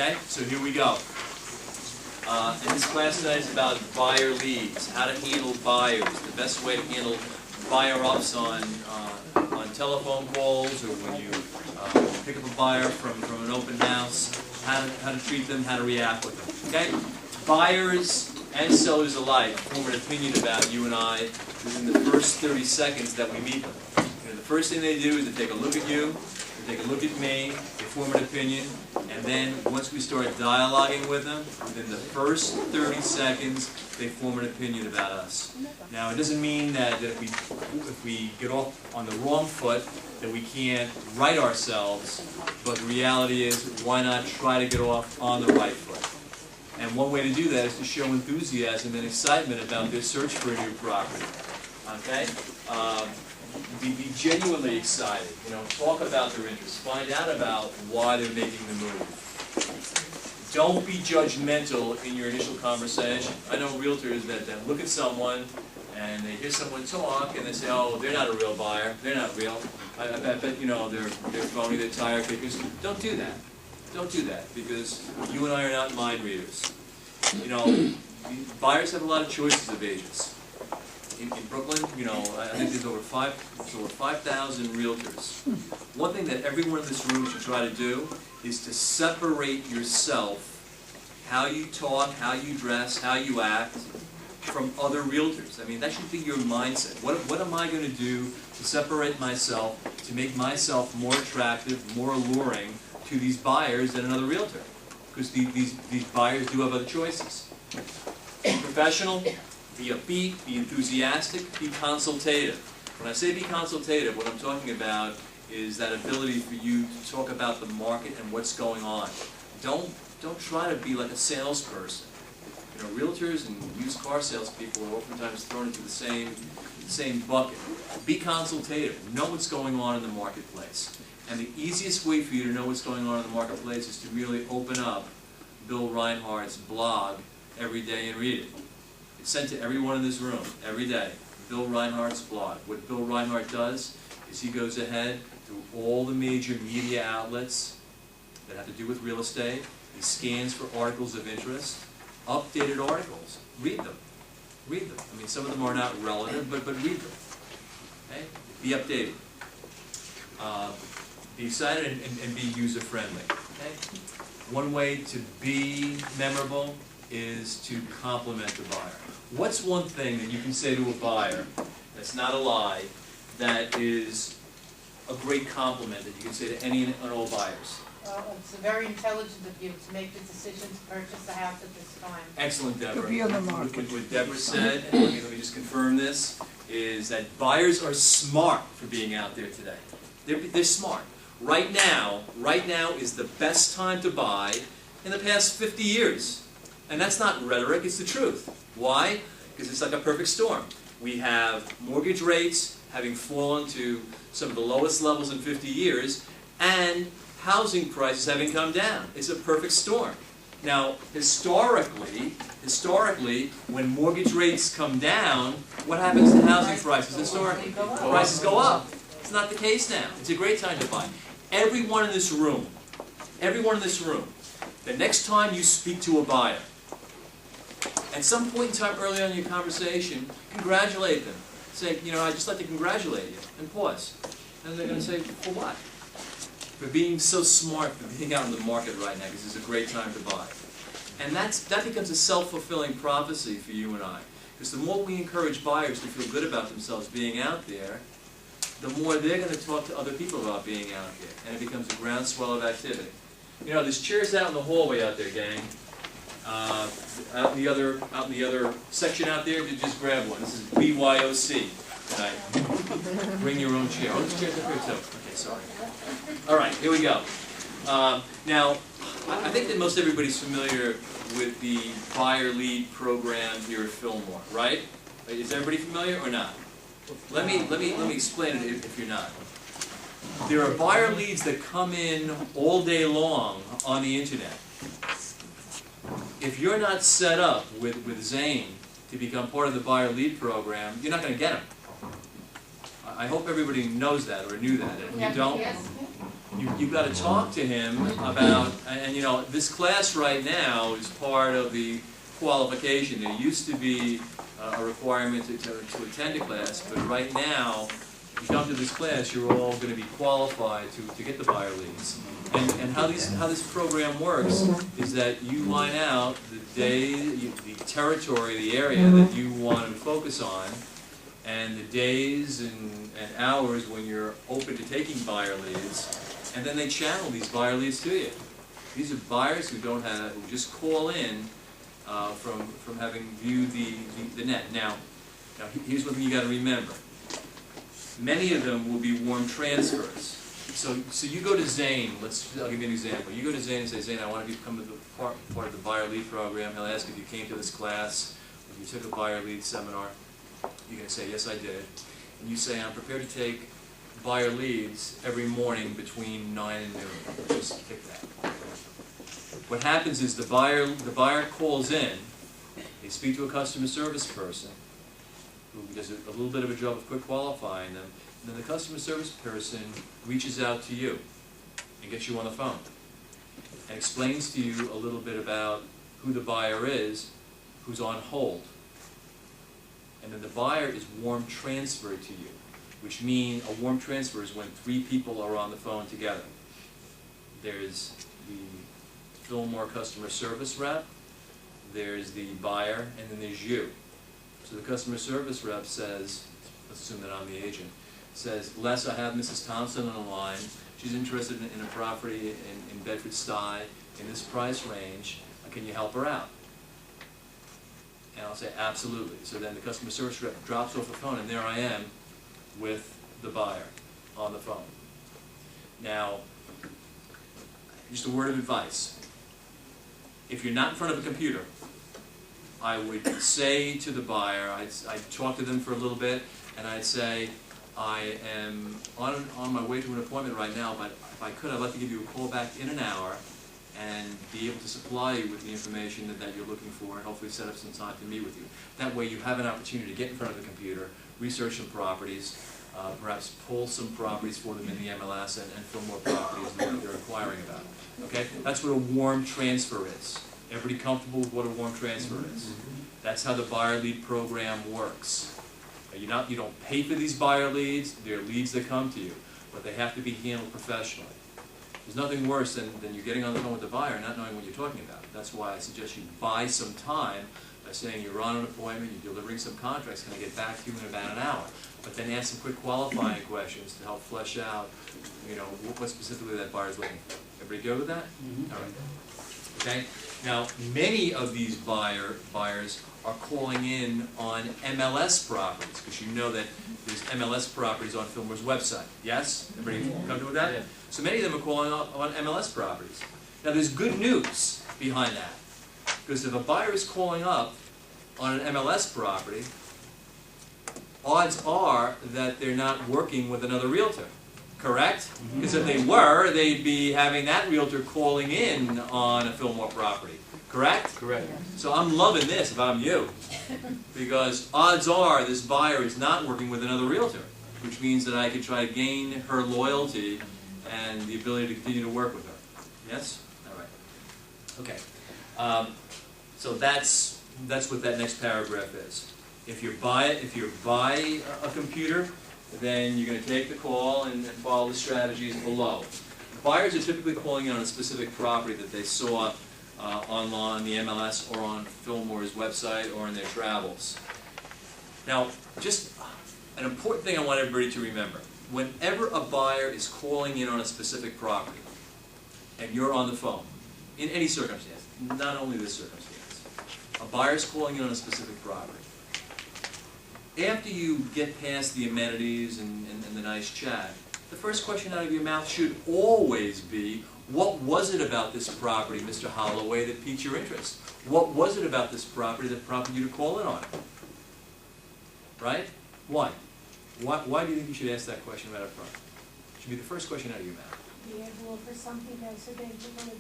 Okay, so here we go. And this class tonight is about buyer leads, how to handle buyers, the best way to handle buyer-ups on telephone calls, or when you pick up a buyer from an open house, how to treat them, how to react with them. Okay? Buyers and sellers alike form an opinion about you and I within the first 30 seconds that we meet them. You know, the first thing they do is they take a look at you, they take a look at me, they form an opinion, and then once we start dialoguing with them, within the first 30 seconds, they form an opinion about us. Now, it doesn't mean that if we get off on the wrong foot, that we can't right ourselves, but the reality is, why not try to get off on the right foot? And one way to do that is to show enthusiasm and excitement about their search for a new property. Okay? Be genuinely excited. You know, talk about their interests. Find out about why they're making the move. Don't be judgmental in your initial conversation. I know realtors that look at someone and they hear someone talk and they say, "Oh, they're not a real buyer. They're not real. I bet you know they're phony. They're tire kickers." Don't do that. Don't do that, because you and I are not mind readers. You know, buyers have a lot of choices of agents. In Brooklyn, you know, I think there's over 5,000 realtors. One thing that everyone in this room should try to do is to separate yourself, how you talk, how you dress, how you act, from other realtors. I mean, that should be your mindset. What am I going to do to separate myself, to make myself more attractive, more alluring to these buyers than another realtor? Because these buyers do have other choices. Be professional, be upbeat, be enthusiastic, be consultative. When I say be consultative, what I'm talking about is that ability for you to talk about the market and what's going on. Don't try to be like a salesperson. You know, realtors and used car salespeople are oftentimes thrown into the same bucket. Be consultative. Know what's going on in the marketplace. And the easiest way for you to know what's going on in the marketplace is to really open up Bill Reinhardt's blog every day and read it. It's sent to everyone in this room every day. Bill Reinhardt's blog. What Bill Reinhardt does is he goes ahead through all the major media outlets that have to do with real estate. He scans for articles of interest, updated articles. Read them. Read them. I mean, some of them are not relevant, but read them. Okay? Be updated. Be excited and be user-friendly. Okay? One way to be memorable is to compliment the buyer. What's one thing that you can say to a buyer that's not a lie, that is a great compliment that you can say to any and all buyers? It's very intelligent of you to make the decision to purchase a house at this time. Excellent, Deborah. To be on the market. What Deborah said, and let me just confirm this, is that buyers are smart for being out there today. They're smart. Right now is the best time to buy in the past 50 years. And that's not rhetoric, it's the truth. Why? Because it's like a perfect storm. We have mortgage rates having fallen to some of the lowest levels in 50 years, and housing prices having come down. It's a perfect storm. Now, historically, when mortgage rates come down, what happens to housing prices historically? Prices go up. It's not the case now. It's a great time to buy. Everyone in this room, the next time you speak to a buyer, at some point in time early on in your conversation, congratulate them. Say, you know, I'd just like to congratulate you, and pause. And they're going to say, for what? For being so smart, for being out in the market right now, because it's a great time to buy. And that becomes a self-fulfilling prophecy for you and I. Because the more we encourage buyers to feel good about themselves being out there, the more they're going to talk to other people about being out there. And it becomes a groundswell of activity. You know, there's chairs out in the hallway out there, gang. Out in the other section out there, just grab one. This is BYOC tonight. Bring your own chair. Oh, there's chairs up here too. Okay, sorry. All right, here we go. Now, I think that most everybody's familiar with the buyer lead program here at Fillmore, right? Is everybody familiar or not? Let me explain it if you're not. There are buyer leads that come in all day long on the internet. If you're not set up with Zane to become part of the buyer lead program, you're not going to get them. I hope everybody knows that or knew that. And if you don't, you've got to talk to him about, and you know, this class right now is part of the qualification. There used to be a requirement to attend a class, but right now, if you come to this class, you're all going to be qualified to get the buyer leads. And how this program works is that you line out the day, the territory, the area that you want to focus on, and the days and hours when you're open to taking buyer leads, and then they channel these buyer leads to you. These are buyers who just call in from having viewed the net. Now here's one thing you got to remember. Many of them will be warm transfers. So you go to Zane. I'll give you an example. You go to Zane and say, Zane, I want to become part of the buyer lead program. He'll ask if you came to this class, if you took a buyer lead seminar. You're going to say, yes, I did. And you say, I'm prepared to take buyer leads every morning between 9 and noon. Just pick that. What happens is the buyer calls in. They speak to a customer service person who does a little bit of a job of quick qualifying them. And then the customer service person reaches out to you and gets you on the phone and explains to you a little bit about who the buyer is, who's on hold. And then the buyer is warm transferred to you, which means a warm transfer is when 3 people are on the phone together. There's the Fillmore customer service rep, there's the buyer, and then there's you. So the customer service rep says, let's assume that I'm the agent, says, Les, I have Mrs. Thompson on the line. She's interested in a property in Bedford-Stuy in this price range. Can you help her out? And I'll say, absolutely. So then the customer service rep drops off the phone, and there I am with the buyer on the phone. Now, just a word of advice. If you're not in front of a computer, I would say to the buyer, I'd talk to them for a little bit, and I'd say, I am on my way to an appointment right now, but if I could, I'd like to give you a call back in an hour and be able to supply you with the information that you're looking for, and hopefully set up some time to meet with you. That way you have an opportunity to get in front of the computer, research some properties, perhaps pull some properties for them in the MLS and fill more properties that they're inquiring about. Okay? That's what a warm transfer is. Everybody comfortable with what a warm transfer is? That's how the buyer lead program works. You don't pay for these buyer leads. They're leads that come to you, but they have to be handled professionally. There's nothing worse than you getting on the phone with the buyer and not knowing what you're talking about. That's why I suggest you buy some time by saying you're on an appointment, you're delivering some contracts, can I get back to you in about an hour? But then ask some quick qualifying questions to help flesh out, what specifically that buyer is looking for. Everybody go with that? Mm-hmm. All right. Okay. Now, many of these buyers are calling in on MLS properties, because you know that there's MLS properties on Fillmore's website. Yes? Everybody comfortable with that? Yeah. So many of them are calling on MLS properties. Now, there's good news behind that, because if a buyer is calling up on an MLS property, odds are that they're not working with another realtor. Correct? Because if they were, they'd be having that realtor calling in on a Fillmore property. Correct? Correct. So I'm loving this if I'm you. Because odds are this buyer is not working with another realtor, which means that I could try to gain her loyalty and the ability to continue to work with her. Yes? All right. Okay. So that's what that next paragraph is. If you buy a computer, then you're going to take the call and follow the strategies below. Buyers are typically calling in on a specific property that they saw online, the MLS, or on Fillmore's website, or in their travels. Now, just an important thing I want everybody to remember. Whenever a buyer is calling in on a specific property, and you're on the phone, in any circumstance, not only this circumstance, a buyer's calling in on a specific property, after you get past the amenities and the nice chat, the first question out of your mouth should always be, what was it about this property, Mr. Holloway, that piqued your interest? What was it about this property that prompted you to call in on it? Right? Why? Why do you think you should ask that question right up front? It should be the first question out of your mouth. For something else,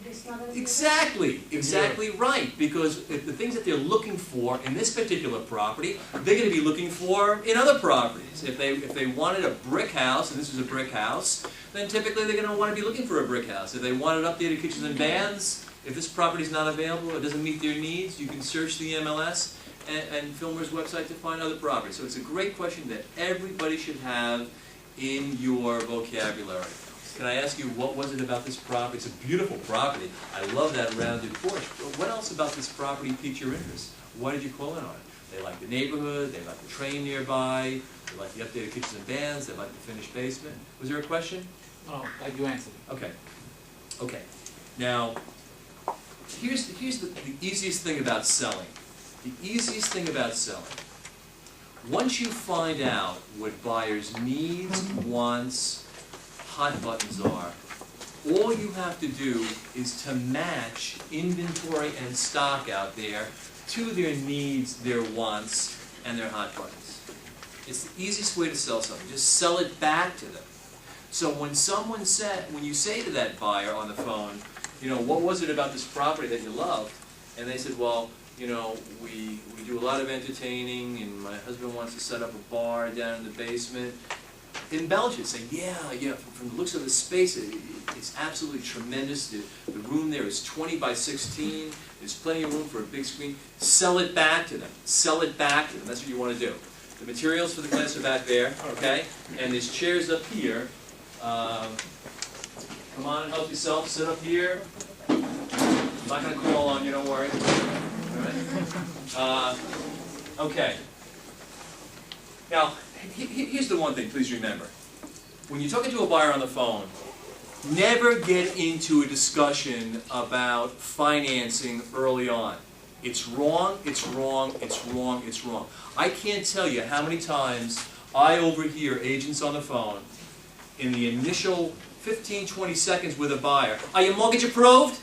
it's not a Exactly right. Because if the things that they're looking for in this particular property, they're going to be looking for in other properties. If they wanted a brick house, and this is a brick house, then typically they're going to want to be looking for a brick house. If they wanted updated kitchens and baths, if this property is not available or doesn't meet their needs, you can search the MLS and Fillmore's website to find other properties. So it's a great question that everybody should have in your vocabulary. Can I ask you, what was it about this property? It's a beautiful property. I love that rounded porch. But what else about this property piqued your interest? Why did you call in on it? They like the neighborhood, they like the train nearby, they like the updated kitchens and baths, they like the finished basement. Was there a question? No, you answered it. Okay. Okay. Now, here's the easiest thing about selling. The easiest thing about selling. Once you find out what buyers' needs, wants, hot buttons are, all you have to do is to match inventory and stock out there to their needs, their wants, and their hot buttons. It's the easiest way to sell something. Just sell it back to them. So when you say to that buyer on the phone, you know, what was it about this property that you loved? And they said, well, you know, we do a lot of entertaining, and my husband wants to set up a bar down in the basement. Embellish it, say, yeah, from the looks of the space, it's absolutely tremendous. The room there is 20 by 16. There's plenty of room for a big screen. Sell it back to them. Sell it back to them. That's what you want to do. The materials for the class are back there, okay? And there's chairs up here. Come on and help yourself. Sit up here. I'm not going to call on you, don't worry. All right. Okay. Now, here's the one thing, please remember. When you're talking to a buyer on the phone, never get into a discussion about financing early on. It's wrong, it's wrong, it's wrong, it's wrong. I can't tell you how many times I overhear agents on the phone in the initial 15, 20 seconds with a buyer. Are your mortgage approved?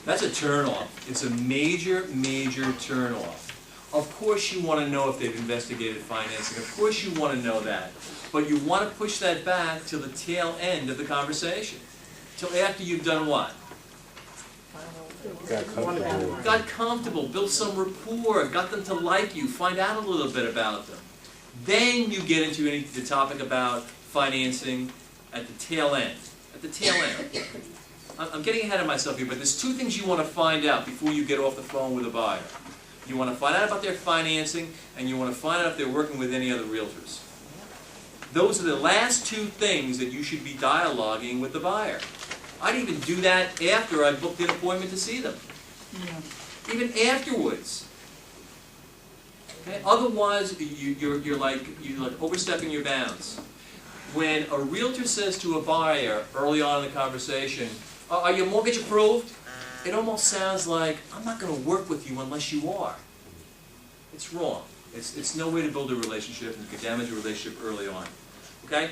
That's a turnoff. It's a major, major turnoff. Of course you want to know if they've investigated financing. Of course you want to know that. But you want to push that back to the tail end of the conversation. Till after you've done what? Got comfortable, built some rapport, got them to like you, find out a little bit about them. Then you get into the topic about financing at the tail end. At the tail end. I'm getting ahead of myself here, but there's two things you want to find out before you get off the phone with a buyer. You want to find out about their financing, and you want to find out if they're working with any other realtors. Those are the last two things that you should be dialoguing with the buyer. I'd even do that after I booked an appointment to see them. Even afterwards. Okay? Otherwise, you're like overstepping your bounds. When a realtor says to a buyer early on in the conversation, are your mortgage approved? It almost sounds like, I'm not going to work with you unless you are. It's wrong. It's no way to build a relationship, and you can damage a relationship early on. Okay?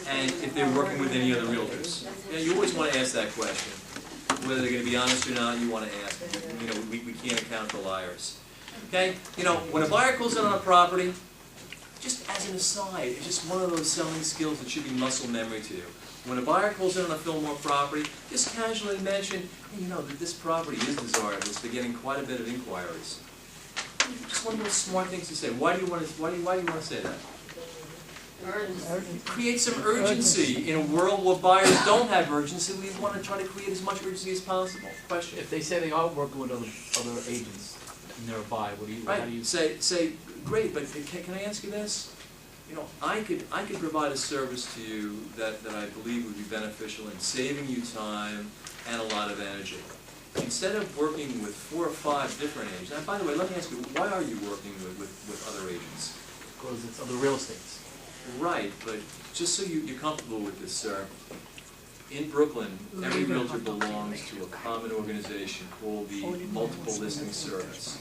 And if they're working with any other realtors. Yeah, you always want to ask that question. Whether they're going to be honest or not, you want to ask. You know, we can't account for liars. Okay? You know, when a buyer calls in on a property, just as an aside, it's just one of those selling skills that should be muscle memory to you. When a buyer calls in on a Fillmore property, just casually mention, hey, you know, that this property is desirable. They're getting quite a bit of inquiries. Just one of those smart things to say. Why do you want to say that? Create some urgency. In a world where buyers don't have urgency, we want to try to create as much urgency as possible. Question. If they say they are working with other agents nearby, how do you say, great, but can I ask you this? You know, I could provide a service to you that I believe would be beneficial in saving you time and a lot of energy. Instead of working with 4 or 5 different agents, and by the way, let me ask you, why are you working with other agents? Because it's other real estates. Right, but just so you're comfortable with this, sir, in Brooklyn, every realtor belongs to a common organization called the Multiple Listing Service.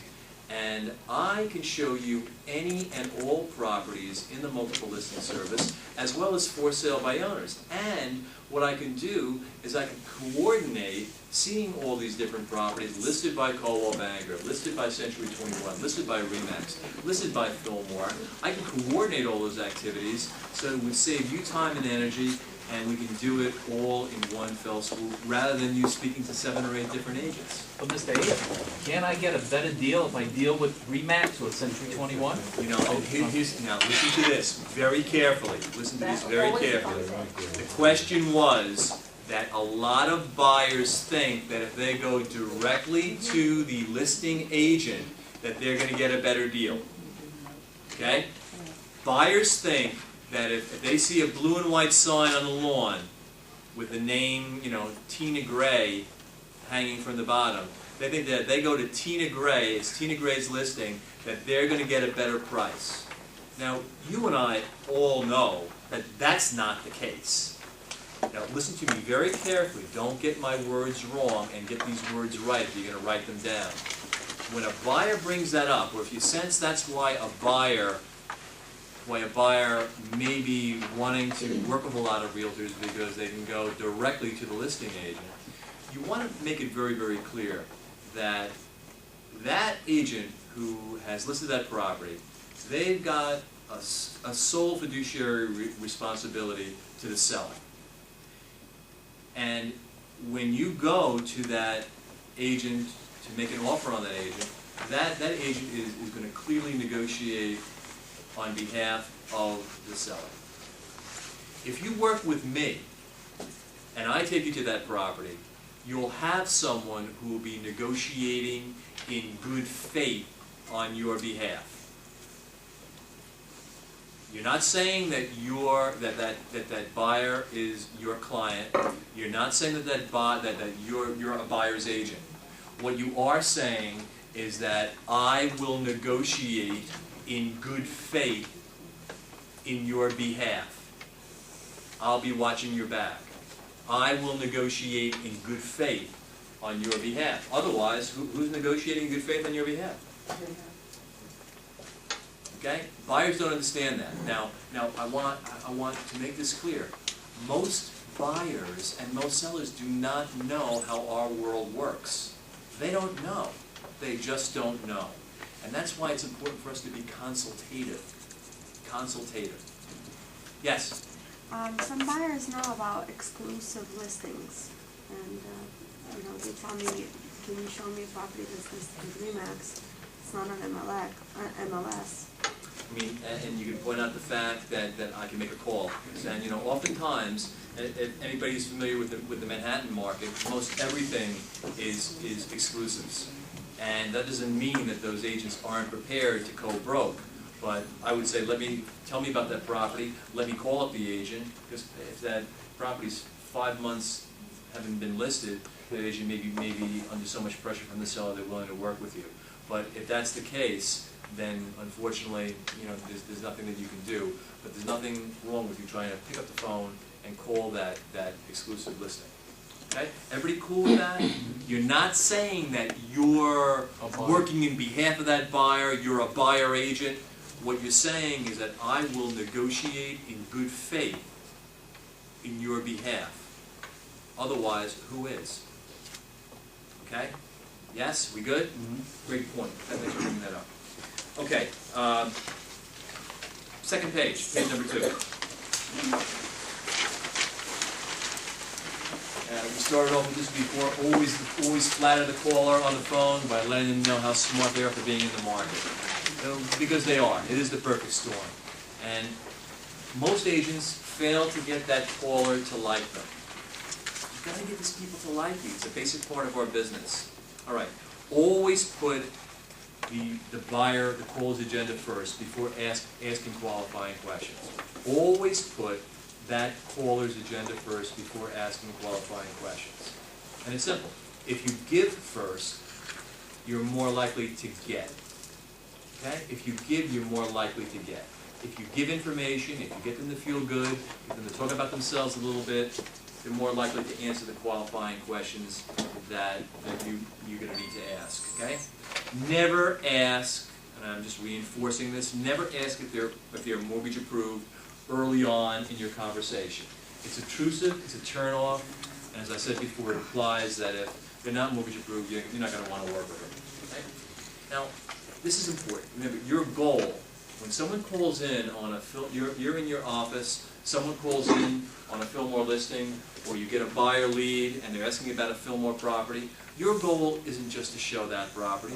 And I can show you any and all properties in the Multiple Listing Service, as well as for sale by owners. And what I can do is I can coordinate seeing all these different properties listed by Coldwell Banker, listed by Century 21, listed by Remax, listed by Fillmore. I can coordinate all those activities so it would save you time and energy, and we can do it all in one fell swoop, rather than you speaking to 7 or 8 different agents. But Mr. Agent, can't I get a better deal if I deal with Remax or Century 21? You know, and now listen to this very carefully. Listen to this very carefully. The question was that a lot of buyers think that if they go directly to the listing agent, that they're going to get a better deal. Okay? Buyers think that if they see a blue and white sign on the lawn with the name, you know, Tina Gray hanging from the bottom, they think that if they go to Tina Gray, it's Tina Gray's listing, that they're going to get a better price. Now, you and I all know that that's not the case. Now, listen to me very carefully. Don't get my words wrong, and get these words right if you're going to write them down. When a buyer brings that up, or if you sense that's why a buyer may be wanting to work with a lot of realtors because they can go directly to the listing agent, you want to make it very, very clear that that agent who has listed that property, they've got a sole fiduciary responsibility to the seller. And when you go to that agent to make an offer on that agent, that agent is going to clearly negotiate on behalf of the seller. If you work with me and I take you to that property, you'll have someone who will be negotiating in good faith on your behalf. You're not saying that that buyer is your client. You're not saying that you're a buyer's agent. What you are saying is that I will negotiate in good faith in your behalf. I'll be watching your back. I will negotiate in good faith on your behalf. Otherwise, who's negotiating in good faith on your behalf? Okay? Buyers don't understand that. Now I want to make this clear. Most buyers and most sellers do not know how our world works. They don't know. They just don't know. And that's why it's important for us to be consultative. Consultative. Yes? Some buyers know about exclusive listings, and you know, they tell me, "Can you show me a property that's listed with Remax? It's not on MLS." I mean, and you can point out the fact that I can make a call. And you know, oftentimes, if anybody's familiar with the Manhattan market, most everything is exclusives. And that doesn't mean that those agents aren't prepared to go broke. But I would say, tell me about that property, let me call up the agent, because if that property's 5 months haven't been listed, the agent may be under so much pressure from the seller they're willing to work with you. But if that's the case, then unfortunately, you know, there's nothing that you can do. But there's nothing wrong with you trying to pick up the phone and call that exclusive listing. Okay? Everybody cool with that? You're not saying that you're working in behalf of that buyer, you're a buyer agent. What you're saying is that I will negotiate in good faith in your behalf. Otherwise, who is? Okay? Yes? We good? Mm-hmm. Great point. Thanks for bringing that up. Okay. Second page number 2. We started off with this before. Always flatter the caller on the phone by letting them know how smart they are for being in the market. Because they are. It is the perfect storm. And most agents fail to get that caller to like them. You've got to get these people to like you. It's a basic part of our business. All right. Always put the buyer, the caller's agenda first before asking qualifying questions. Always put that caller's agenda first before asking qualifying questions. And it's simple. If you give first, you're more likely to get. Okay? If you give, you're more likely to get. If you give information, if you get them to feel good, get them to talk about themselves a little bit, they're more likely to answer the qualifying questions that you're going to need to ask. Okay? Never ask, and I'm just reinforcing this, never ask if they're mortgage approved early on in your conversation. It's obtrusive, it's a turn-off, and as I said before, it implies that if they're not mortgage approved, you're not going to want to work with them. Okay? Now, this is important. Remember, your goal, when someone calls in on you're in your office, someone calls in on a Fillmore listing, or you get a buyer lead and they're asking you about a Fillmore property, your goal isn't just to show that property.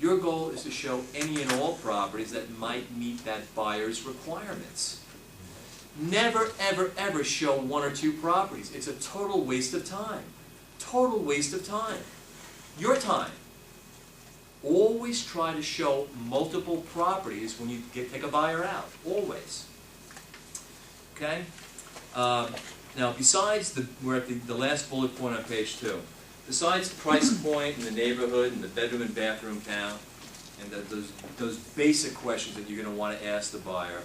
Your goal is to show any and all properties that might meet that buyer's requirements. Never, ever, ever show one or two properties. It's a total waste of time. Total waste of time. Your time. Always try to show multiple properties when you take a buyer out. Always. Okay? Now, besides we're at the last bullet point on page 2. Besides price point and the neighborhood and the bedroom and bathroom count and those basic questions that you're going to want to ask the buyer,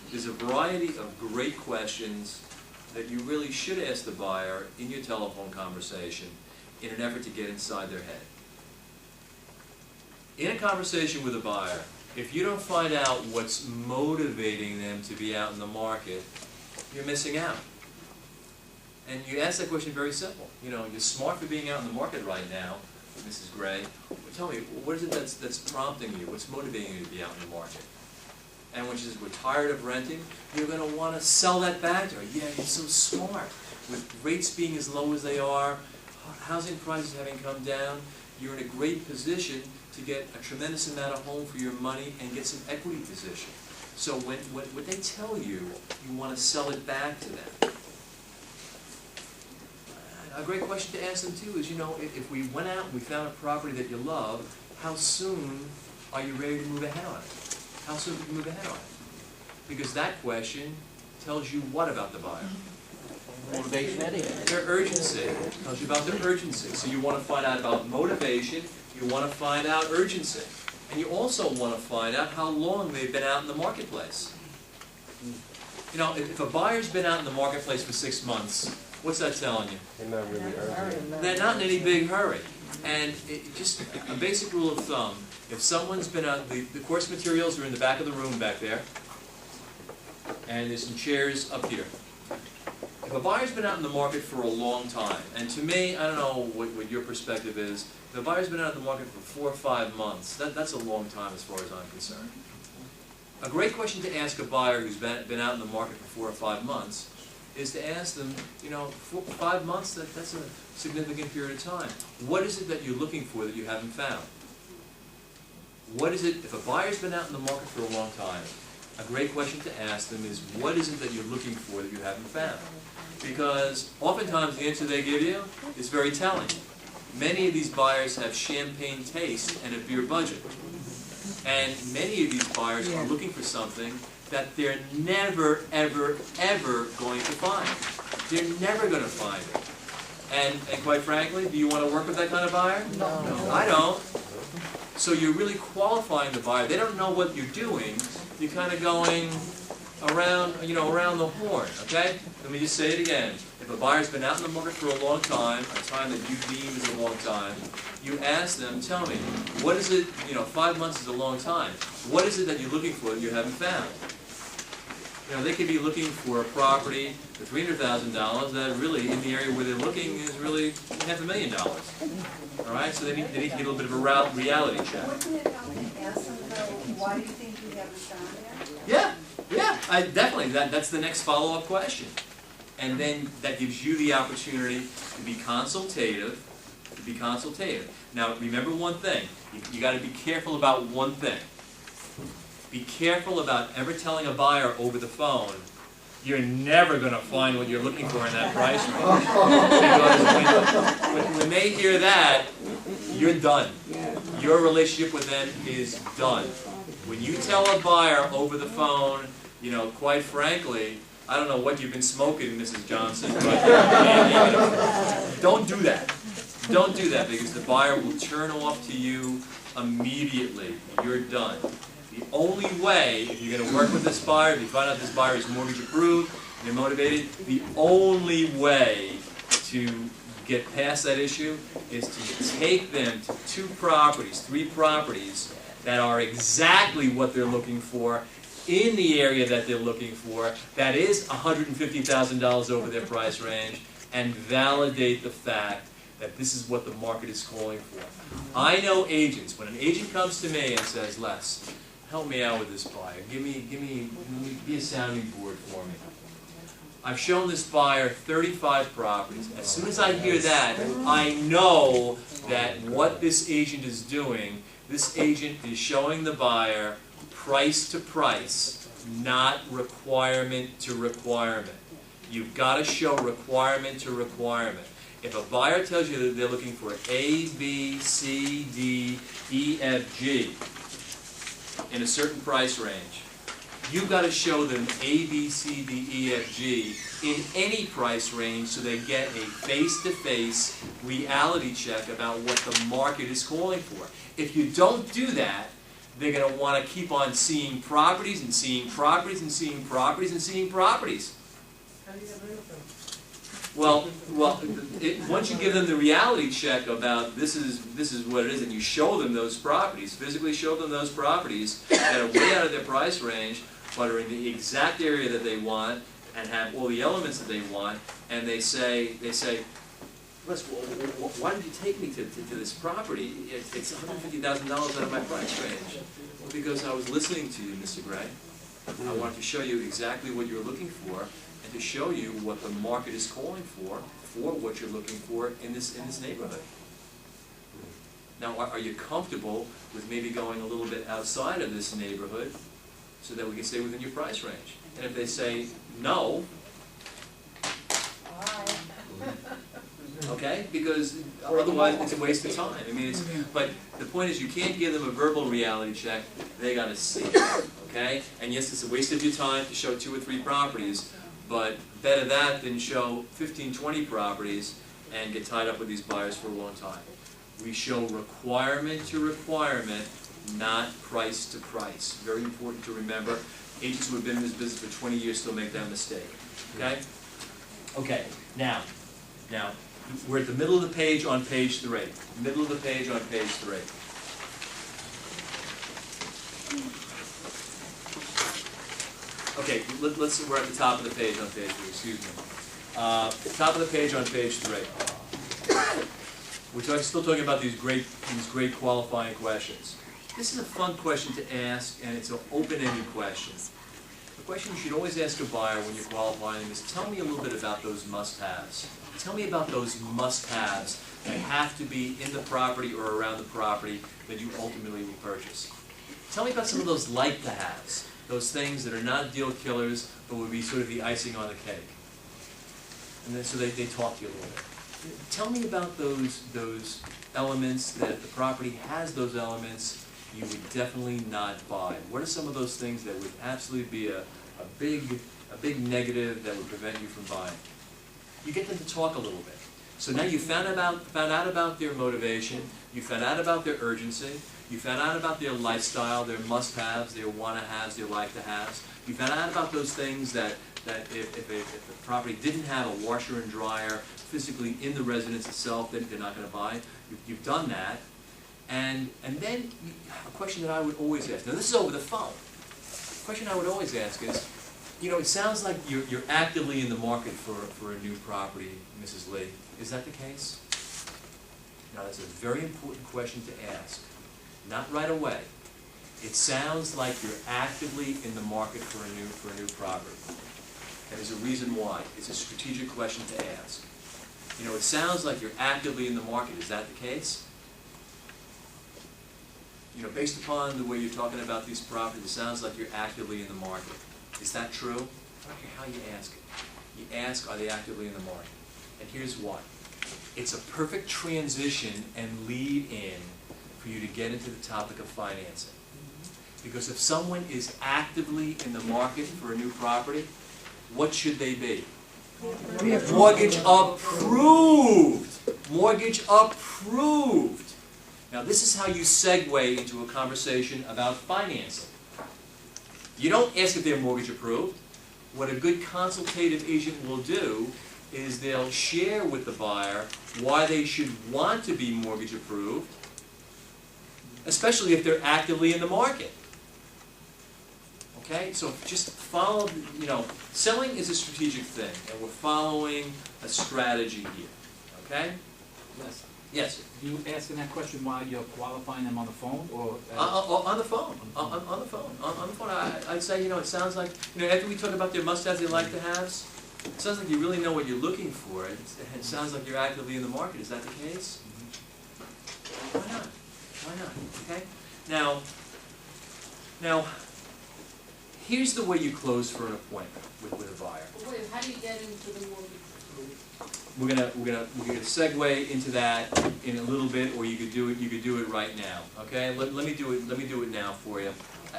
there's a variety of great questions that you really should ask the buyer in your telephone conversation in an effort to get inside their head. In a conversation with a buyer, if you don't find out what's motivating them to be out in the market, you're missing out. And you ask that question very simple. You know, you're smart for being out in the market right now, Mrs. Gray. Tell me, what is it that's prompting you? What's motivating you to be out in the market? And when she says, we're tired of renting, you're going to want to sell that back to her. Yeah, you're so smart. With rates being as low as they are, housing prices having come down, you're in a great position to get a tremendous amount of home for your money and get some equity position. So when they tell you, you want to sell it back to them. A great question to ask them too is, you know, if we went out and we found a property that you love, how soon are you ready to move ahead on it? How soon can you move ahead on it? Because that question tells you what about the buyer? Motivation anyway. Their urgency. Tells you about their urgency. So you want to find out about motivation, you want to find out urgency. And you also want to find out how long they've been out in the marketplace. You know, if a buyer's been out in the marketplace for 6 months, what's that telling you? They're not really urgent. They're not in any big hurry. And just a basic rule of thumb, if someone's been out, the course materials are in the back of the room back there, and there's some chairs up here. If a buyer's been out in the market for a long time, and to me, I don't know what your perspective is, if a buyer's been out in the market for 4 or 5 months, that's a long time as far as I'm concerned. A great question to ask a buyer who's been out in the market for 4 or 5 months is to ask them, you know, 5 months, that's a significant period of time. What is it that you're looking for that you haven't found? What is it, if a buyer's been out in the market for a long time, a great question to ask them is, what is it that you're looking for that you haven't found? Because oftentimes the answer they give you is very telling. Many of these buyers have champagne taste and a beer budget. And many of these buyers are looking for something that they're never, ever, ever going to find. They're never going to find it. And quite frankly, do you want to work with that kind of buyer? No. I don't. So you're really qualifying the buyer. They don't know what you're doing. You're kind of going around, you know, around the horn, okay? Let me just say it again. If a buyer's been out in the market for a long time, a time that you deem is a long time, you ask them, tell me, what is it, you know, 5 months is a long time. What is it that you're looking for that you haven't found? You know, they could be looking for a property for $300,000 that really, in the area where they're looking, is really $500,000. All right, so they need to get a little bit of a reality check. Wouldn't it help to ask them, though, why do you think you haven't found there? Yeah, definitely. That's the next follow-up question. And then that gives you the opportunity to be consultative. Now, remember one thing. You got to be careful about one thing. Be careful about ever telling a buyer over the phone, you're never going to find what you're looking for in that price range. Because when they hear that, you're done. Your relationship with them is done. When you tell a buyer over the phone, you know, quite frankly, I don't know what you've been smoking, Mrs. Johnson, but don't do that. Don't do that, because the buyer will turn off to you immediately. You're done. The only way, if you're going to work with this buyer, if you find out this buyer is mortgage approved, they're motivated, the only way to get past that issue is to take them to 2 properties, 3 properties that are exactly what they're looking for, in the area that they're looking for, that is $150,000 over their price range, and validate the fact that this is what the market is calling for. I know agents, when an agent comes to me and says, Les, help me out with this buyer, be a sounding board for me. I've shown this buyer 35 properties. As soon as I hear that, I know that what this agent is doing, this agent is showing the buyer price to price, not requirement to requirement. You've got to show requirement to requirement. If a buyer tells you that they're looking for A, B, C, D, E, F, G in a certain price range, you've got to show them A, B, C, D, E, F, G in any price range so they get a face-to-face reality check about what the market is calling for. If you don't do that, they're going to want to keep on seeing properties and seeing properties and seeing properties and seeing properties. How do you get rid of them? Well, once you give them the reality check about this is what it is, and you show them those properties, physically show them those properties that are way out of their price range, but are in the exact area that they want and have all the elements that they want, and they say, "Les, why did you take me to this property? It's $150,000 out of my price range." Well, because I was listening to you, Mr. Gray. I wanted to show you exactly what you're looking for, and to show you what the market is calling for what you're looking for in this neighborhood. Now, are you comfortable with maybe going a little bit outside of this neighborhood so that we can stay within your price range? And if they say no, okay, because otherwise it's a waste of time. I mean, but the point is, you can't give them a verbal reality check. They got to see it, okay? And yes, it's a waste of your time to show 2 or 3 properties, but better that than show 15, 20 properties and get tied up with these buyers for a long time. We show requirement to requirement, not price to price. Very important to remember. Agents who have been in this business for 20 years still make that mistake, okay? Okay, now, we're at the middle of the page on page 3. Middle of the page on page 3. Okay, we're at the top of the page on page 3, excuse me. Top of the page on page 3. We're still talking about these great qualifying questions. This is a fun question to ask, and it's an open-ended question. The question you should always ask a buyer when you're qualifying them is, tell me a little bit about those must-haves. Tell me about those must-haves that have to be in the property or around the property that you ultimately will purchase. Tell me about some of those like-to-haves, those things that are not deal killers, but would be sort of the icing on the cake. And then so they talk to you a little bit. Tell me about those elements that if the property has those elements, you would definitely not buy. What are some of those things that would absolutely be a big negative that would prevent you from buying? You get them to talk a little bit. So now you found out about their motivation, you found out about their urgency, you found out about their lifestyle, their must-haves, their want-to-haves, their like-to-haves. You found out about those things that if the property didn't have a washer and dryer physically in the residence itself, then they're not going to buy. You've done that. And then a question that I would always ask, now this is over the phone, the question I would always ask is, you know, it sounds like you're actively in the market for a new property, Mrs. Lee. Is that the case? Now that's a very important question to ask. Not right away. It sounds like you're actively in the market for a new property. And there's a reason why. It's a strategic question to ask. You know, it sounds like you're actively in the market. Is that the case? You know, based upon the way you're talking about these properties, it sounds like you're actively in the market. Is that true? I don't care how you ask it. You ask, are they actively in the market? And here's why. It's a perfect transition and lead in for you to get into the topic of financing. Because if someone is actively in the market for a new property, what should they be? Mortgage approved. Mortgage approved. Now this is how you segue into a conversation about financing. You don't ask if they're mortgage approved. What a good consultative agent will do is they'll share with the buyer why they should want to be mortgage approved, especially if they're actively in the market. Okay, so just follow, you know, selling is a strategic thing, and we're following a strategy here, okay? Yes. Yes? You asking that question while you're qualifying them on the phone, or? On the phone, on the phone. I'd say, you know, it sounds like, you know, after we talk about their must-haves, their like-to-haves, It sounds like you really know what you're looking for. It sounds like you're actively in the market. Is that the case? Why not? Why not? Okay? Now, here's the way you close for an appointment with a buyer. Wait, how do you get into the mortgage? We're gonna segue into that in a little bit, or you could do it right now. Okay? Let me do it now for you.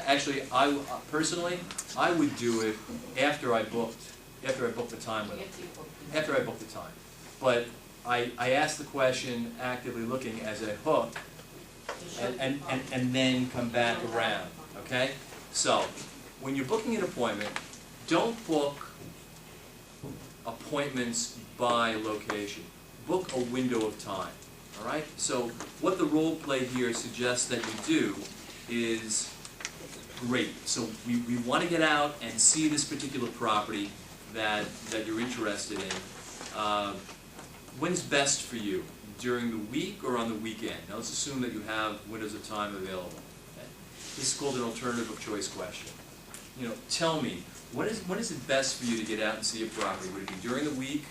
Actually, personally, I would do it after I booked the time with them. After I booked the time. But I asked the question, actively looking, as a hook, and then come back around. Okay? So, when you're booking an appointment, don't book appointments by location. Book a window of time. All right? So, what the role play here suggests that you do is great. So, we want to get out and see this particular property that you're interested in. When's best for you? During the week or on the weekend? Now, let's assume that you have windows of time available. Okay? This is called an alternative of choice question. Tell me, when is it best for you to get out and see a property? Would it be during the week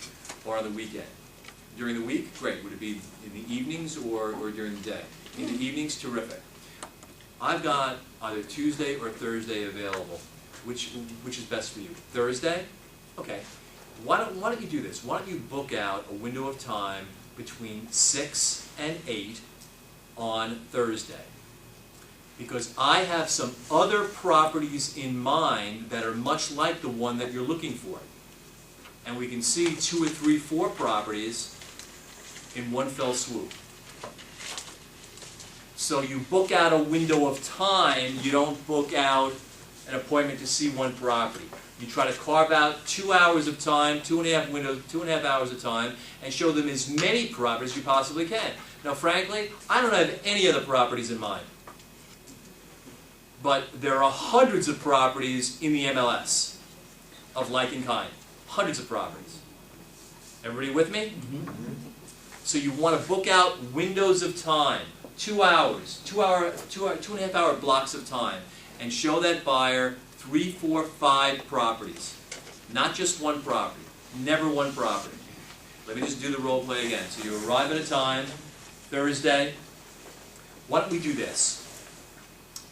or on the weekend? During the week, great. Would it be in the evenings or during the day? In the evenings, terrific. I've got either Tuesday or Thursday available. Which is best for you? Thursday? Okay. Why don't you do this? Why don't you book out a window of time between 6 and 8 on Thursday? Because I have some other properties in mind that are much like the one that you're looking for. And we can see 2 or 3, 4 properties in one fell swoop. So you book out a window of time, you don't book out an appointment to see one property. You try to carve out 2 hours of time, 2.5 hours of time, and show them as many properties as you possibly can. Now, frankly, I don't have any other properties in mind. But there are hundreds of properties in the MLS of like and kind. Hundreds of properties. Everybody with me? Mm-hmm. So you want to book out windows of time, 2 hours, 2.5 hour blocks of time, and show that buyer 3, 4, 5 properties. Not just one property. Never one property. Let me just do the role play again. So you arrive at a time, Thursday. Why don't we do this?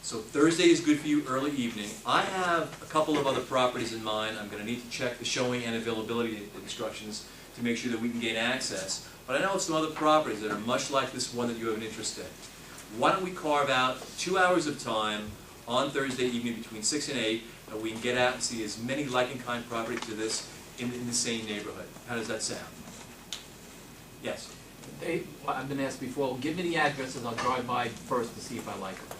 So Thursday is good for you, early evening. I have a couple of other properties in mind. I'm going to need to check the showing and availability instructions to make sure that we can gain access. But I know of some other properties that are much like this one that you have an interest in. Why don't we carve out 2 hours of time on Thursday evening between 6 and 8, and we can get out and see as many like and kind properties to this in the same neighborhood. How does that sound? Yes? I've been asked before, give me the addresses, I'll drive by first to see if I like them.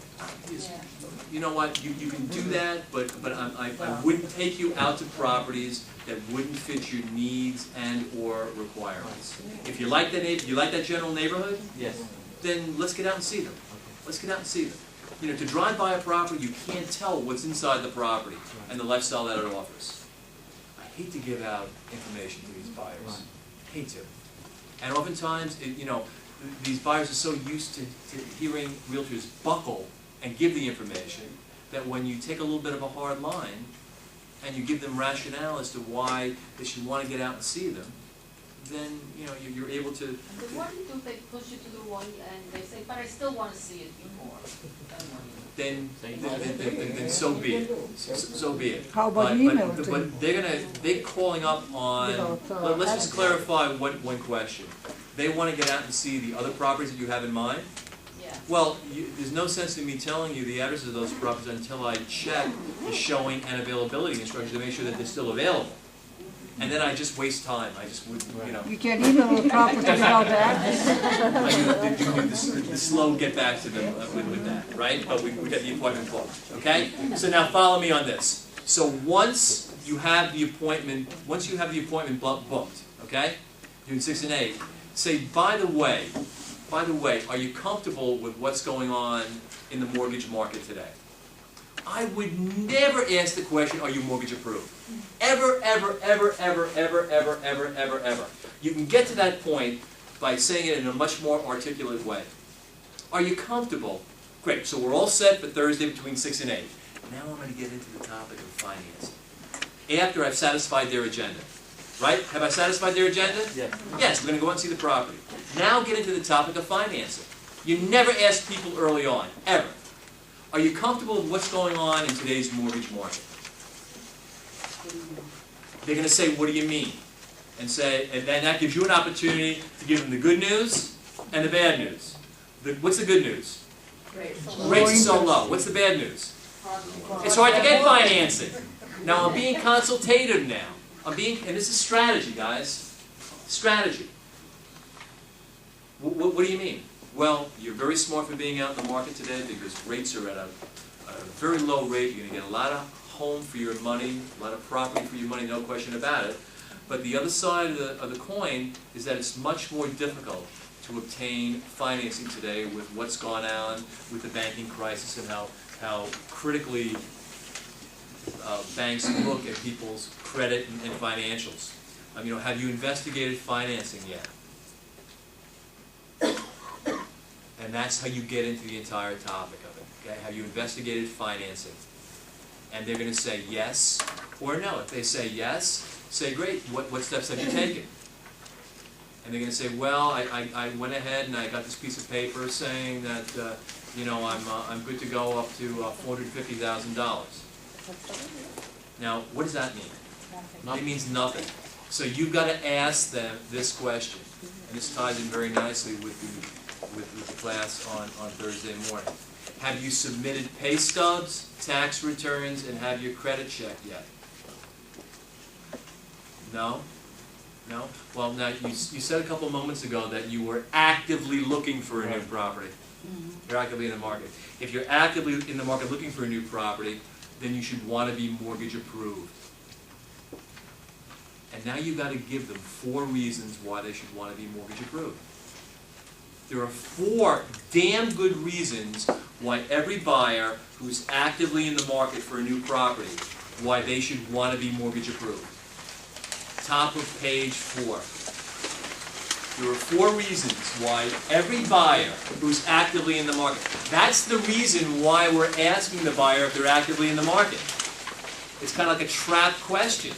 You know what, you can do that, but I wouldn't take you out to properties that wouldn't fit your needs and or requirements. If you like that general neighborhood, yes, then let's get out and see them. Let's get out and see them. To drive by a property, you can't tell what's inside the property and the lifestyle that it offers. I hate to give out information to these buyers. Right. Hate to. And oftentimes, these buyers are so used to hearing realtors buckle and give the information that when you take a little bit of a hard line and you give them rationale as to why they should want to get out and see them, then you're able to. What do they push you to the one and they say, but I still want to see it more? Then so be it. So be it. How about but, email? But they're calling up on. Let's just clarify one question. They want to get out and see the other properties that you have in mind. Yeah. Well, there's no sense in me telling you the addresses of those properties until I check the showing and availability instructions to make sure that they're still available. And then I just waste time. I just would, You can't email a property without that. I do the slow get back to them with that, right? But we get the appointment booked, okay? So now follow me on this. So once you have the appointment booked, okay? Doing 6 and 8. Say, by the way, are you comfortable with what's going on in the mortgage market today? I would never ask the question, are you mortgage approved? Ever, ever, ever, ever, ever, ever, ever, ever, ever. You can get to that point by saying it in a much more articulate way. Are you comfortable? Great, so we're all set for Thursday between 6 and 8. Now I'm going to get into the topic of financing. After I've satisfied their agenda. Right? Have I satisfied their agenda? Yes. Yes, we're going to go out and see the property. Now get into the topic of financing. You never ask people early on, ever. Are you comfortable with what's going on in today's mortgage market? They're going to say, what do you mean? And then that gives you an opportunity to give them the good news and the bad news. What's the good news? Rates are so low. What's the bad news? It's hard to get financing. Now I'm being consultative now. And this is strategy, guys. Strategy. What do you mean? Well, you're very smart for being out in the market today because rates are at a very low rate. You're going to get a lot of home for your money, a lot of property for your money, no question about it. But the other side of the coin is that it's much more difficult to obtain financing today with what's gone on with the banking crisis and how critically banks look at people's credit and financials. Have you investigated financing yet? And that's how you get into the entire topic of it. Okay? Have you investigated financing? And they're going to say yes or no. If they say yes, say great. What steps have you taken? And they're going to say, well, I went ahead and I got this piece of paper saying that I'm good to go up to $450,000. Now, what does that mean? It means nothing. So you've got to ask them this question, and this ties in very nicely with the class on Thursday morning. Have you submitted pay stubs, tax returns, and have your credit checked yet? No? No? Well, now you said a couple moments ago that you were actively looking for a new property. You're actively in the market. If you're actively in the market looking for a new property, then you should want to be mortgage approved. And now you've got to give them 4 reasons why they should want to be mortgage approved. There are 4 damn good reasons why every buyer who's actively in the market for a new property, why they should want to be mortgage approved. Top of page 4. There are 4 reasons why every buyer who's actively in the market. That's the reason why we're asking the buyer if they're actively in the market. It's kind of like a trap question.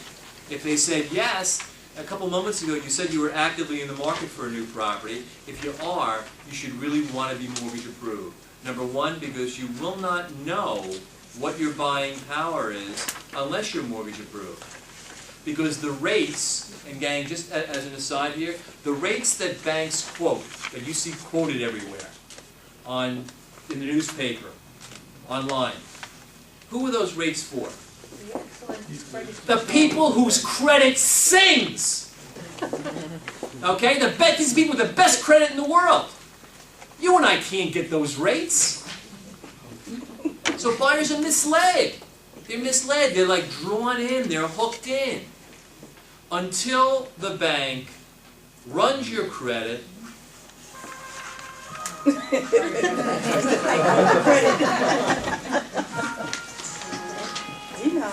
If they said yes, a couple moments ago you said you were actively in the market for a new property. If you are, you should really want to be mortgage approved. Number 1, because you will not know what your buying power is unless you're mortgage approved. Because the rates, and gang, just as an aside here, the rates that banks quote, that you see quoted everywhere, in the newspaper, online, who are those rates for? The people whose credit sings! Okay? These people with the best credit in the world. You and I can't get those rates. So buyers are misled. They're misled. They're like drawn in. They're hooked in. Until the bank runs your credit.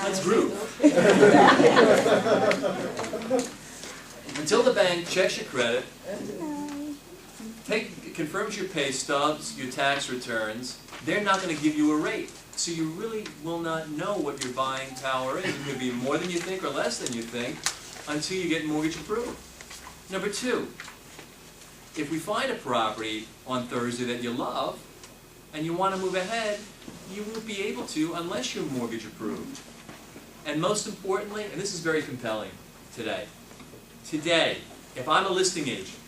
That's rude. Until the bank checks your credit, confirms your pay stubs, your tax returns, they're not going to give you a rate. So you really will not know what your buying power is. It could be more than you think or less than you think until you get mortgage approved. Number 2, if we find a property on Thursday that you love and you want to move ahead, you won't be able to unless you're mortgage approved. And most importantly, and this is very compelling today, if I'm a listing agent,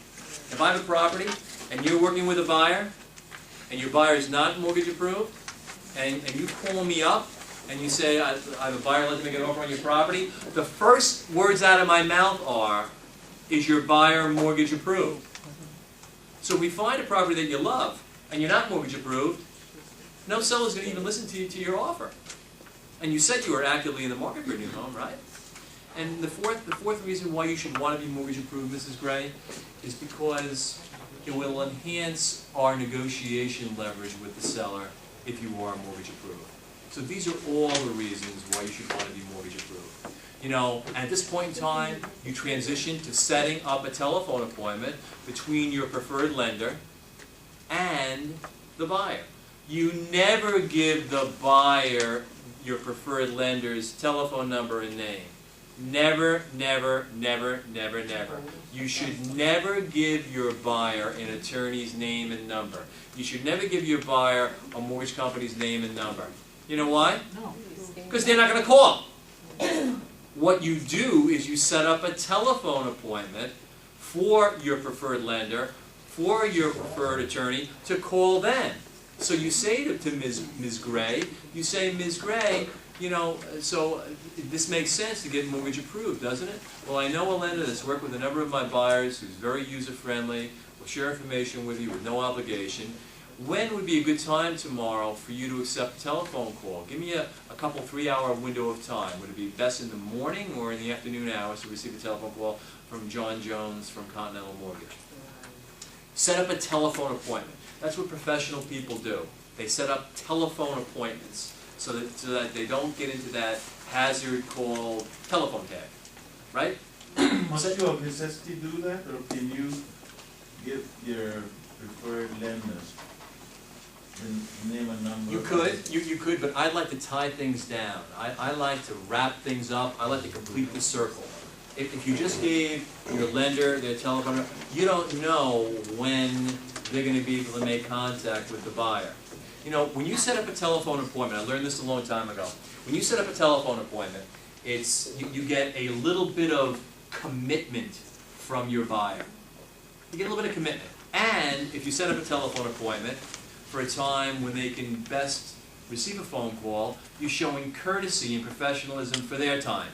if I have a property and you're working with a buyer and your buyer is not mortgage approved, and you call me up and you say, I have a buyer, let me make an offer on your property, the first words out of my mouth are, is your buyer mortgage approved? So if we find a property that you love and you're not mortgage approved, no seller's going to even listen to your offer. And you said you were actively in the market for a new home, right? And the fourth reason why you should want to be mortgage approved, Mrs. Gray, is because it will enhance our negotiation leverage with the seller if you are mortgage approved. So these are all the reasons why you should want to be mortgage approved. You know, at this point in time, you transition to setting up a telephone appointment between your preferred lender and the buyer. You never give the buyer your preferred lender's telephone number and name. Never, never, never, never, never. You should never give your buyer an attorney's name and number. You should never give your buyer a mortgage company's name and number. You know why? No. Because they're not going to call. What you do is you set up a telephone appointment for your preferred lender, for your preferred attorney, to call them. So you say to Ms. Gray, you say, Ms. Gray, you know, so this makes sense to get mortgage approved, doesn't it? Well, I know a lender that's worked with a number of my buyers who's very user-friendly, will share information with you with no obligation. When would be a good time tomorrow for you to accept a telephone call? Give me a couple 3-hour window of time. Would it be best in the morning or in the afternoon hours to receive a telephone call from John Jones from Continental Mortgage? Set up a telephone appointment. That's what professional people do. They set up telephone appointments so that they don't get into that hazard called telephone tag, right? Must you of necessity do that, or can you give your preferred lenders the name and number? You could, but I'd like to tie things down. I like to wrap things up. I like to complete the circle. If you just gave your lender their telephone number, you don't know when they're going to be able to make contact with the buyer. You know, when you set up a telephone appointment, I learned this a long time ago. When you set up a telephone appointment, you get a little bit of commitment from your buyer. You get a little bit of commitment. And if you set up a telephone appointment for a time when they can best receive a phone call, you're showing courtesy and professionalism for their time.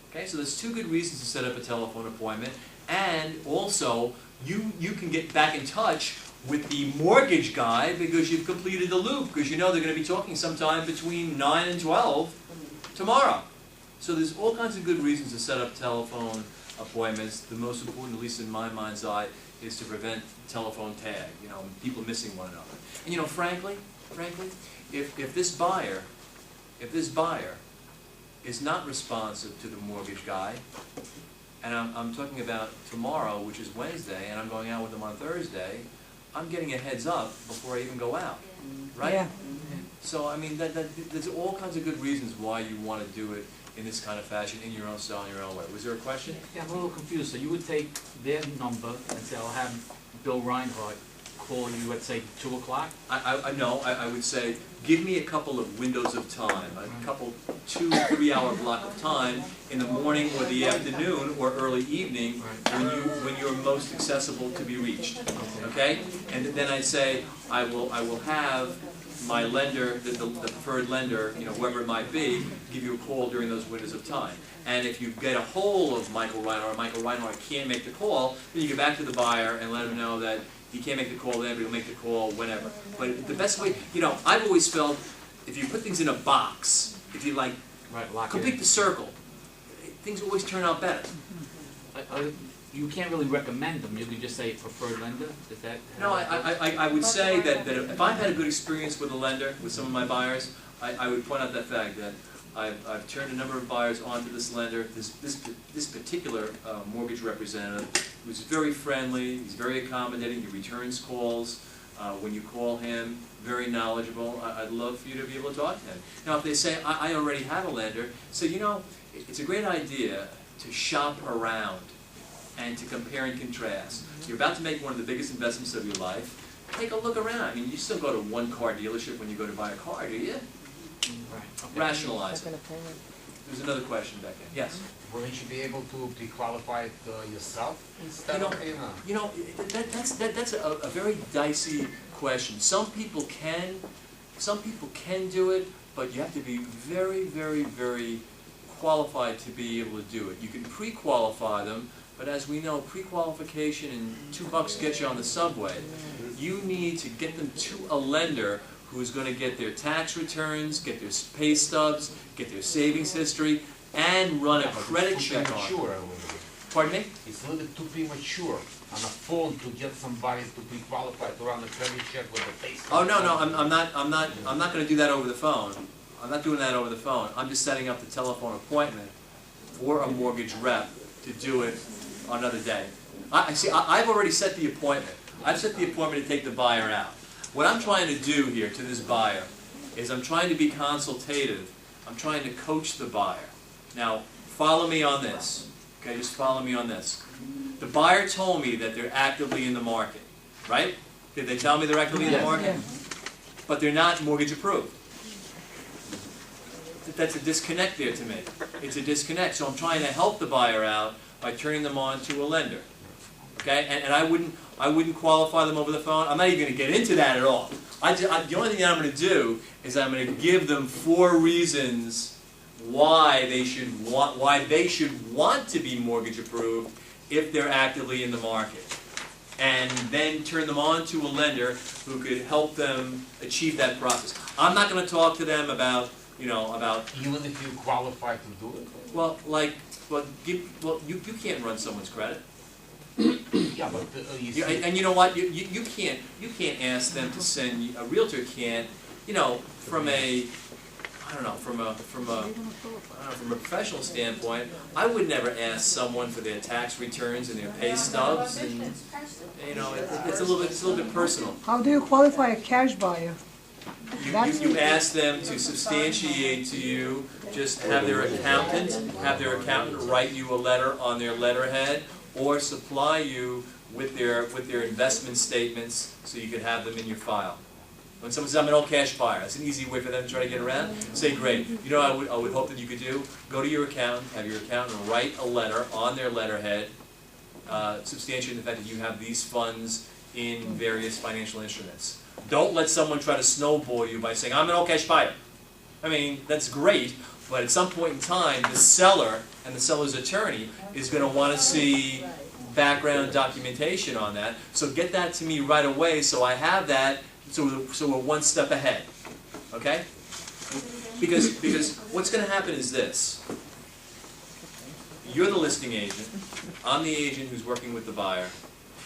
Okay, so there's two good reasons to set up a telephone appointment, and also you can get back in touch with the mortgage guy because you've completed the loop, because you know they're going to be talking sometime between 9 and 12 tomorrow. So there's all kinds of good reasons to set up telephone appointments. The most important, at least in my mind's eye, is to prevent telephone tag, you know, people missing one another. And you know, frankly, if this buyer is not responsive to the mortgage guy, and I'm talking about tomorrow, which is Wednesday, and I'm going out with them on Thursday, I'm getting a heads up before I even go out, right? Yeah. So I mean, there's all kinds of good reasons why you want to do it in this kind of fashion, in your own style, in your own way. Was there a question? Yeah, I'm a little confused. So you would take their number and say, I'll have Bill Reinhardt call you at, say, 2 o'clock? I would say, give me a couple of windows of time, a couple 2-3 hour block of time in the morning or the afternoon or early evening when you're most accessible to be reached. Okay? And then I'd say, I will have my lender, the preferred lender, you know, whoever it might be, give you a call during those windows of time. And if you get a hold of Michael Reinhardt, or Michael Reinhardt can't make the call, then you get back to the buyer and let him know that he can't make the call then, but he'll make the call whenever. But the best way, you know, I've always felt if you put things in a box, if you like complete the circle, things always turn out better. You can't really recommend them. You could just say preferred lender. Is that? No, I would say that if I've had a good experience with a lender, with some of my buyers, I would point out that fact that I've turned a number of buyers onto this lender, this particular mortgage representative, who's very friendly, he's very accommodating, he returns calls when you call him, very knowledgeable. I'd love for you to be able to talk to him. Now, if they say, I already have a lender, so you know, it's a great idea to shop around and to compare and contrast. You're about to make one of the biggest investments of your life. Take a look around. I mean, you still go to one car dealership when you go to buy a car, do you? Right. Okay. Rationalize it. There's another question back there. Yes? Wouldn't you be able to pre-qualify it yourself instead You know, that's a very dicey question. Some people can do it, but you have to be very, very, very qualified to be able to do it. You can pre-qualify them, but as we know, pre-qualification and $2 gets you on the subway. You need to get them to a lender who's going to get their tax returns, get their pay stubs, get their savings history, and run a credit check on it. Pardon me? It's a little bit too premature on a phone to get somebody to pre-qualify to run a credit check with a pay stub. Oh no, I'm not going to do that over the phone. I'm not doing that over the phone. I'm just setting up the telephone appointment for a mortgage rep to do it on another day. I've already set the appointment. I've set the appointment to take the buyer out. What I'm trying to do here to this buyer is I'm trying to be consultative. I'm trying to coach the buyer. Now, follow me on this. Okay, just follow me on this. The buyer told me that they're actively in the market, right? Did they tell me they're actively in the market? But they're not mortgage approved. That's a disconnect there to me. It's a disconnect. So I'm trying to help the buyer out by turning them on to a lender. Okay, and I wouldn't qualify them over the phone. I'm not even going to get into that at all. The only thing that I'm going to do is I'm going to give them 4 reasons why they should want to be mortgage approved if they're actively in the market, and then turn them on to a lender who could help them achieve that process. I'm not going to talk to them about Even if you qualify to do it? you can't run someone's credit. Yeah, but you see. And you know what? You can't ask them to send, a realtor can't, from a professional standpoint, I would never ask someone for their tax returns and their pay stubs, and it's a little bit personal. How do you qualify a cash buyer? You ask them to substantiate to you, just have their accountant write you a letter on their letterhead, or supply you with their investment statements so you can have them in your file. When someone says, I'm an all cash buyer, that's an easy way for them to try to get around. Say, great. You know what I would hope that you could do? Go to your accountant, have your accountant write a letter on their letterhead, substantiating the fact that you have these funds in various financial instruments. Don't let someone try to snowball you by saying, I'm an all cash buyer. I mean, that's great, but at some point in time, the seller and the seller's attorney is going to want to see background documentation on that. So get that to me right away so I have that, so we're one step ahead. Okay? Because what's going to happen is this. You're the listing agent. I'm the agent who's working with the buyer.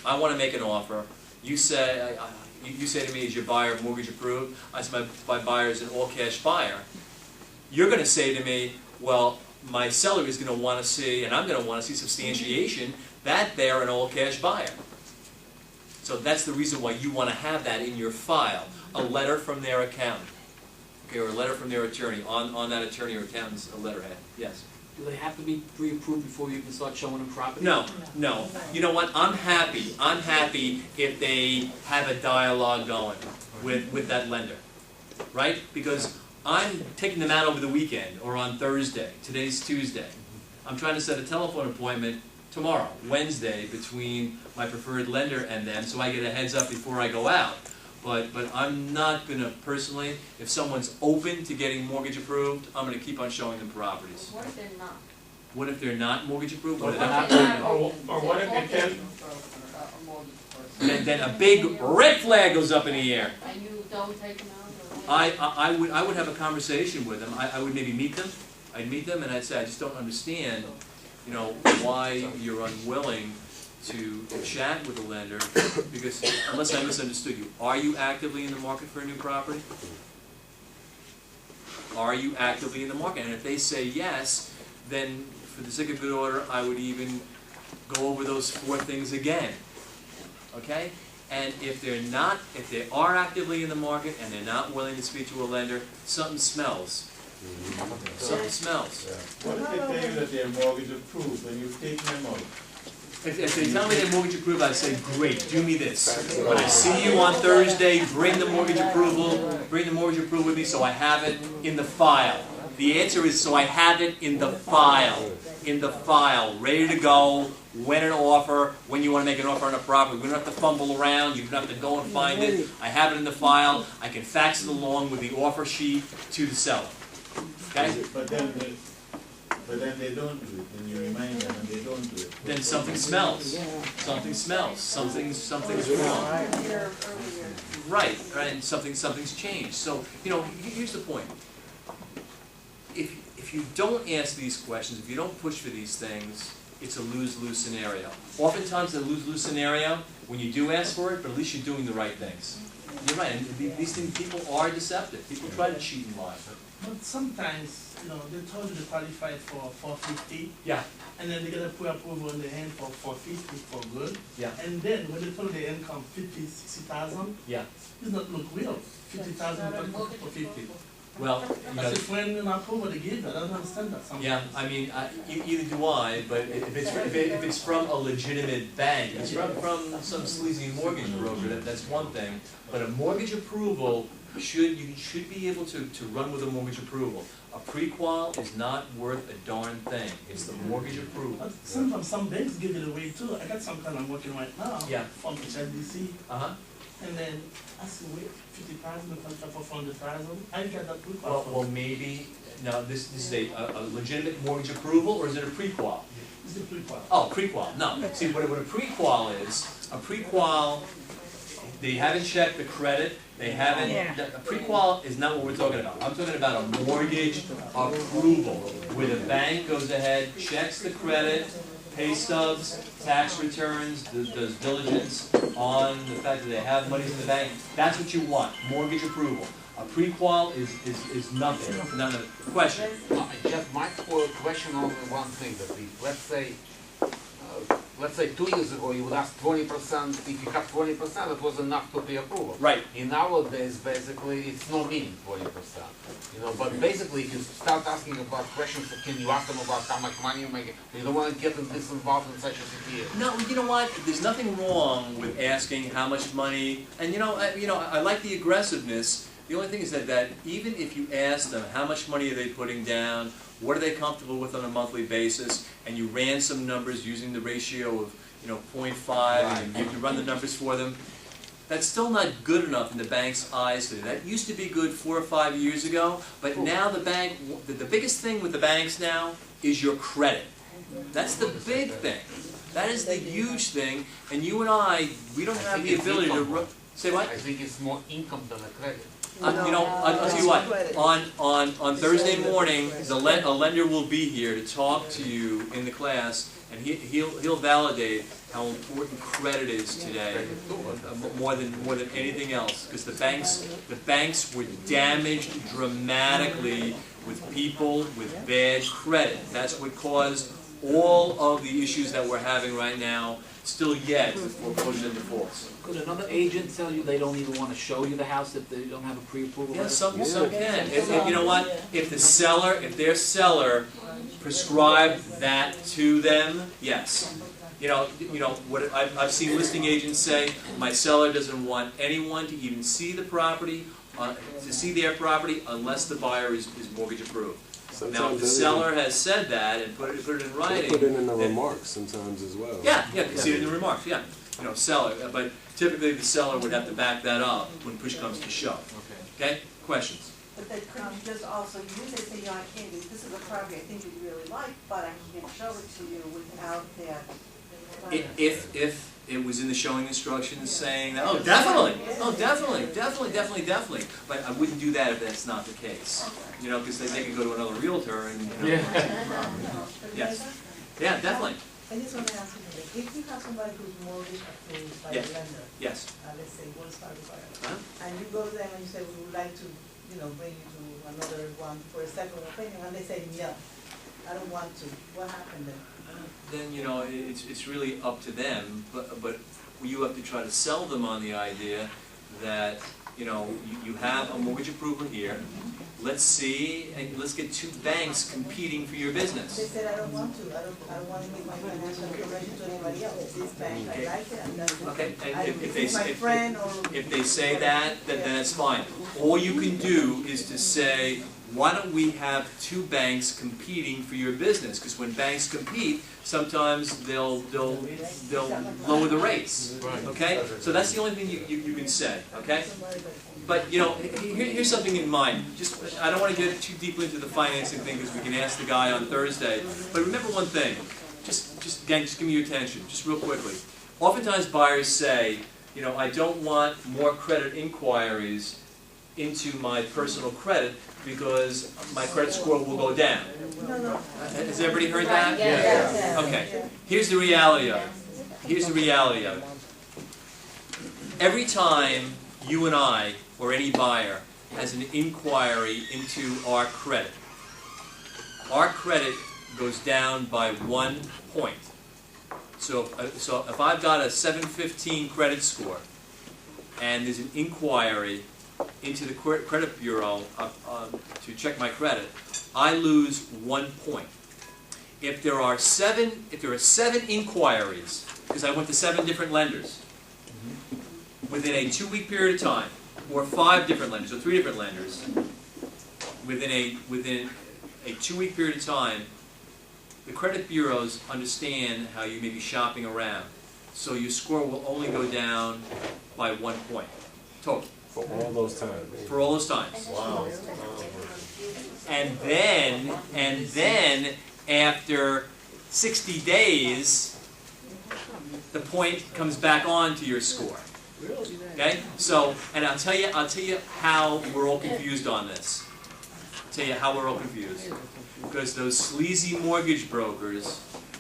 I want to make an offer. You say to me, is your buyer mortgage approved? I say my buyer is an all-cash buyer. You're going to say to me, well, my seller is going to want to see, and I'm going to want to see substantiation that they're an all-cash buyer. So that's the reason why you want to have that in your file, a letter from their accountant, okay, or a letter from their attorney, on that attorney or accountant's letterhead. Yes? Do they have to be pre-approved before you can start showing them property? No. You know what? I'm happy if they have a dialogue going with that lender, right? Because I'm taking them out over the weekend or on Thursday. Today's Tuesday. I'm trying to set a telephone appointment tomorrow, Wednesday, between my preferred lender and them, so I get a heads up before I go out. But I'm not going to personally, if someone's open to getting mortgage approved, I'm going to keep on showing them properties. What if they're not? What if they're not mortgage approved? What if Or what if they can? then a big red flag goes up in the air. And you don't take them out? I would have a conversation with them. I would maybe meet them. I'd meet them and I'd say, I just don't understand, why you're unwilling to chat with a lender, because unless I misunderstood you, are you actively in the market for a new property? Are you actively in the market? And if they say yes, then for the sake of good order, I would even go over those 4 things again. Okay? And if they are actively in the market and they're not willing to speak to a lender, something smells. Something smells. What if they tell you that they're mortgage approved when you've taken them out? If they tell me they're mortgage approved, I'd say, great, do me this. When I see you on Thursday, bring the mortgage approval with me so I have it in the file. The answer is, so I have it in the file, ready to go, when an offer, when you want to make an offer on a property. We don't have to fumble around, you don't have to go and find it. I have it in the file, I can fax it along with the offer sheet to the seller. Okay? But then they don't do it, and you remind them and they don't do it. Then something smells. Something smells. Something's wrong. Right, and something's changed. So, here's the point. If you don't ask these questions, if you don't push for these things, it's a lose-lose scenario. Oftentimes, it's a lose-lose scenario when you do ask for it, but at least you're doing the right things. You're right, and these things, people are deceptive. People try to cheat and lie. But sometimes, they told you to qualify for 450. Yeah. And then they get a pre-approval in the hand for 450 for good. Yeah. And then when they told the income 50, 60,000, Yeah. it does not look real. 50,000 for 50. Well, you know, As a friend and approval they give, I don't understand that sometimes. yeah, I mean, either do I, but if it's from a legitimate bank, if it's from some sleazy mortgage broker, that's one thing. But a mortgage approval, you should be able to run with a mortgage approval. A pre-qual is not worth a darn thing. It's the mortgage approval. But sometimes some banks give it away too. I got some kind I'm working right now. Yeah. From HSBC. Uh-huh. And then I said, wait, 50,000, the contract for 400,000. I got that pre-qual. Well, maybe, now, this is a legitimate mortgage approval, or is it a pre-qual? It's the pre-qual. Oh, pre-qual, no. See, what a pre-qual is, they haven't checked the credit, they haven't, a pre-qual is not what we're talking about. I'm talking about a mortgage approval, where the bank goes ahead, checks the credit, pay stubs, tax returns, does diligence on the fact that they have monies in the bank. That's what you want, mortgage approval. A pre-qual is nothing. None of the question. Just my question on one thing, that if, let's say 2 years ago you would ask 20%, if you have 20%, it was enough to pay approval. Right. In nowadays, basically, it's no meaning 20%. You know, but basically, if you start asking about questions, can you ask them about how much money you make? You don't want to get this involved in such a situation. No, you know what? There's nothing wrong with asking how much money, and I like the aggressiveness. The only thing is that even if you ask them how much money are they putting down, what are they comfortable with on a monthly basis, and you ran some numbers using the ratio of 0.5, and you run the numbers for them, that's still not good enough in the bank's eyes today. That used to be good 4 or 5 years ago, but now the biggest thing with the banks now is your credit. That's the big thing. That is the huge thing, and you and we don't have the ability to say what? I think it's more income than a credit. I'll tell you what, on Thursday morning, a lender will be here to talk to you in the class, and he'll validate how important credit is today, more than anything else, because the banks were damaged dramatically with people with bad credit. That's what caused all of the issues that we're having right now, still yet, with foreclosures and defaults. Could another agent tell you they don't even want to show you the house if they don't have a pre-approval? Yeah, some can. If you know what? If their seller prescribed that to them, yes. What I've seen listing agents say, my seller doesn't want anyone to even see the property, to see their property, unless the buyer is mortgage approved. Now, if the seller has said that and put it in writing, put it in the remarks sometimes as well. Yeah, you can see it in the remarks. Yeah, seller. But typically, the seller would have to back that up when push comes to shove. Okay. Questions? But then could you just also use it, say, I can't, this is a property I think you'd really like, but I can't show it to you without that. If it was in the showing instructions saying that, definitely, but I wouldn't do that if that's not the case. Because they could go to another realtor and. Yes. Yeah, definitely. I just want to ask you, if you have somebody who's mortgage approved by the lender, yes, let's say one star buyer, and you go to them and you say, we would like to, bring you to another one for a second opinion, and they say, no, I don't want to. What happened then? Then it's really up to them, but you have to try to sell them on the idea that you have a mortgage approval here. Let's see, and let's get two banks competing for your business. They said, I don't want to. I don't want to make my financial information to anybody else. This bank, I like it, and that's it. Okay, and if they say that, then that's fine. All you can do is to say, why don't we have two banks competing for your business? Because when banks compete, sometimes they'll lower the rates. Okay, so that's the only thing you can say. Okay. But here's something in mind. I don't want to get too deeply into the financing thing because we can ask the guy on Thursday. But remember one thing. Just give me your attention, just real quickly. Oftentimes buyers say, I don't want more credit inquiries into my personal credit because my credit score will go down. Has everybody heard that? Yeah. Okay. Here's the reality of it. Every time you and I, or any buyer, has an inquiry into our credit goes down by 1 point. So if I've got a 715 credit score, and there's an inquiry into the credit bureau to check my credit, I lose 1 point. If there are seven inquiries, because I went to 7 different lenders within a 2-week period of time, or 5 different lenders, or 3 different lenders, within a 2-week period of time, the credit bureaus understand how you may be shopping around. So your score will only go down by 1 point total. For all those times. For all those times. Wow. And then after 60 days, the point comes back on to your score. Okay? So, and I'll tell you how we're all confused on this. I'll tell you how we're all confused. Because those sleazy mortgage brokers,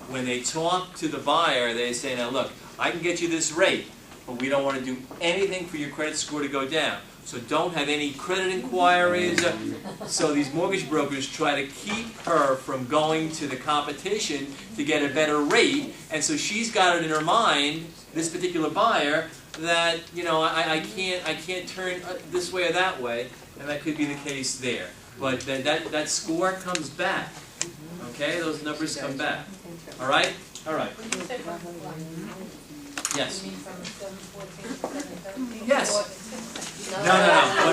when they talk to the buyer, they say, now look, I can get you this rate, but we don't want to do anything for your credit score to go down. So don't have any credit inquiries. So these mortgage brokers try to keep her from going to the competition to get a better rate. And so she's got it in her mind, this particular buyer, that, you know, I can't turn this way or that way. And that could be the case there. But that score comes back. Okay? Those numbers come back. All right? All right. When you say one, Yes. you mean from 714 to 713? Yes. No.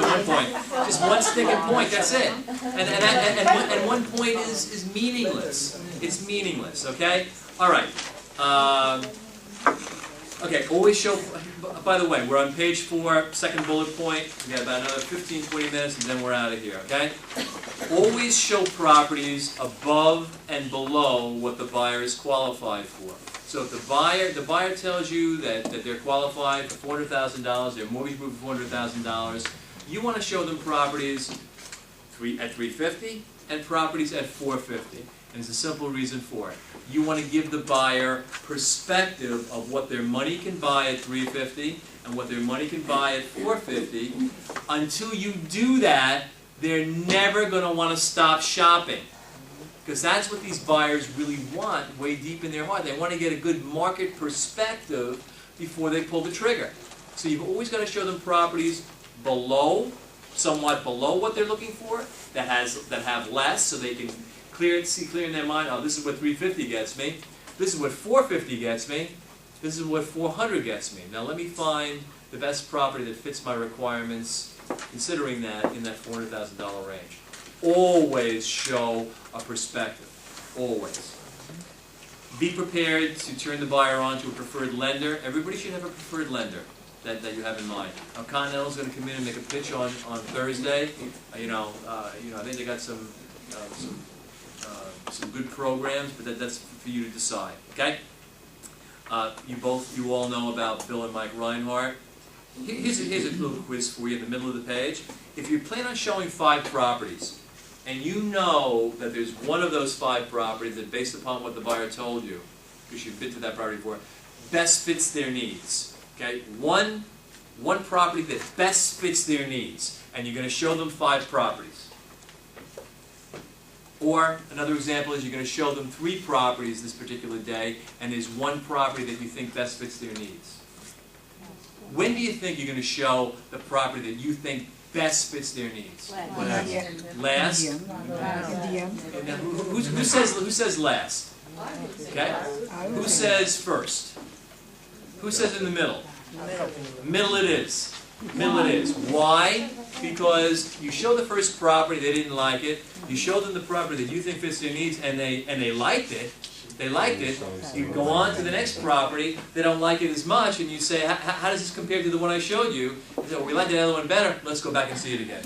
One point. Just one sticking point. That's it. And 1 point is meaningless. It's meaningless. Okay. All right. Okay. Always show. By the way, we're on page 4, second bullet point. We have about another 15, 20 minutes, and then we're out of here. Okay. Always show properties above and below what the buyer is qualified for. So if the buyer tells you that they're qualified for $400,000, their mortgage approved for $400,000, you want to show them properties at $350 and properties at $450. And there's a simple reason for it. You want to give the buyer perspective of what their money can buy at $350 and what their money can buy at $450. Until you do that, they're never going to want to stop shopping. Because that's what these buyers really want way deep in their heart. They want to get a good market perspective before they pull the trigger. So you've always got to show them properties below, somewhat below what they're looking for, that have less, so they can see clear in their mind, oh, this is what 350 gets me, this is what 450 gets me, this is what 400 gets me. Now let me find the best property that fits my requirements, considering that in that $400,000 range. Always show a perspective. Always. Be prepared to turn the buyer on to a preferred lender. Everybody should have a preferred lender that you have in mind. Now, Continental's going to come in and make a pitch on Thursday. I think they got some good programs, but that's for you to decide. Okay? You all know about Bill and Mike Reinhardt. Here's a little quiz for you in the middle of the page. If you plan on showing 5 properties, and you know that there's one of those 5 properties that, based upon what the buyer told you, because you've been to that property before, best fits their needs. Okay? One property that best fits their needs, and you're going to show them 5 properties. Or another example is you're going to show them 3 properties this particular day, and there's one property that you think best fits their needs. When do you think you're going to show the property that you think best fits their needs? Last. Now, who says last? Okay. Who says first? Who says in the middle? Middle it is. Middle it is. Why? Because you show the first property, they didn't like it. You show them the property that you think fits their needs, and they liked it. They liked it. You go on to the next property. They don't like it as much, and you say, "How does this compare to the one I showed you?" They say, well, "We like the other one better. Let's go back and see it again."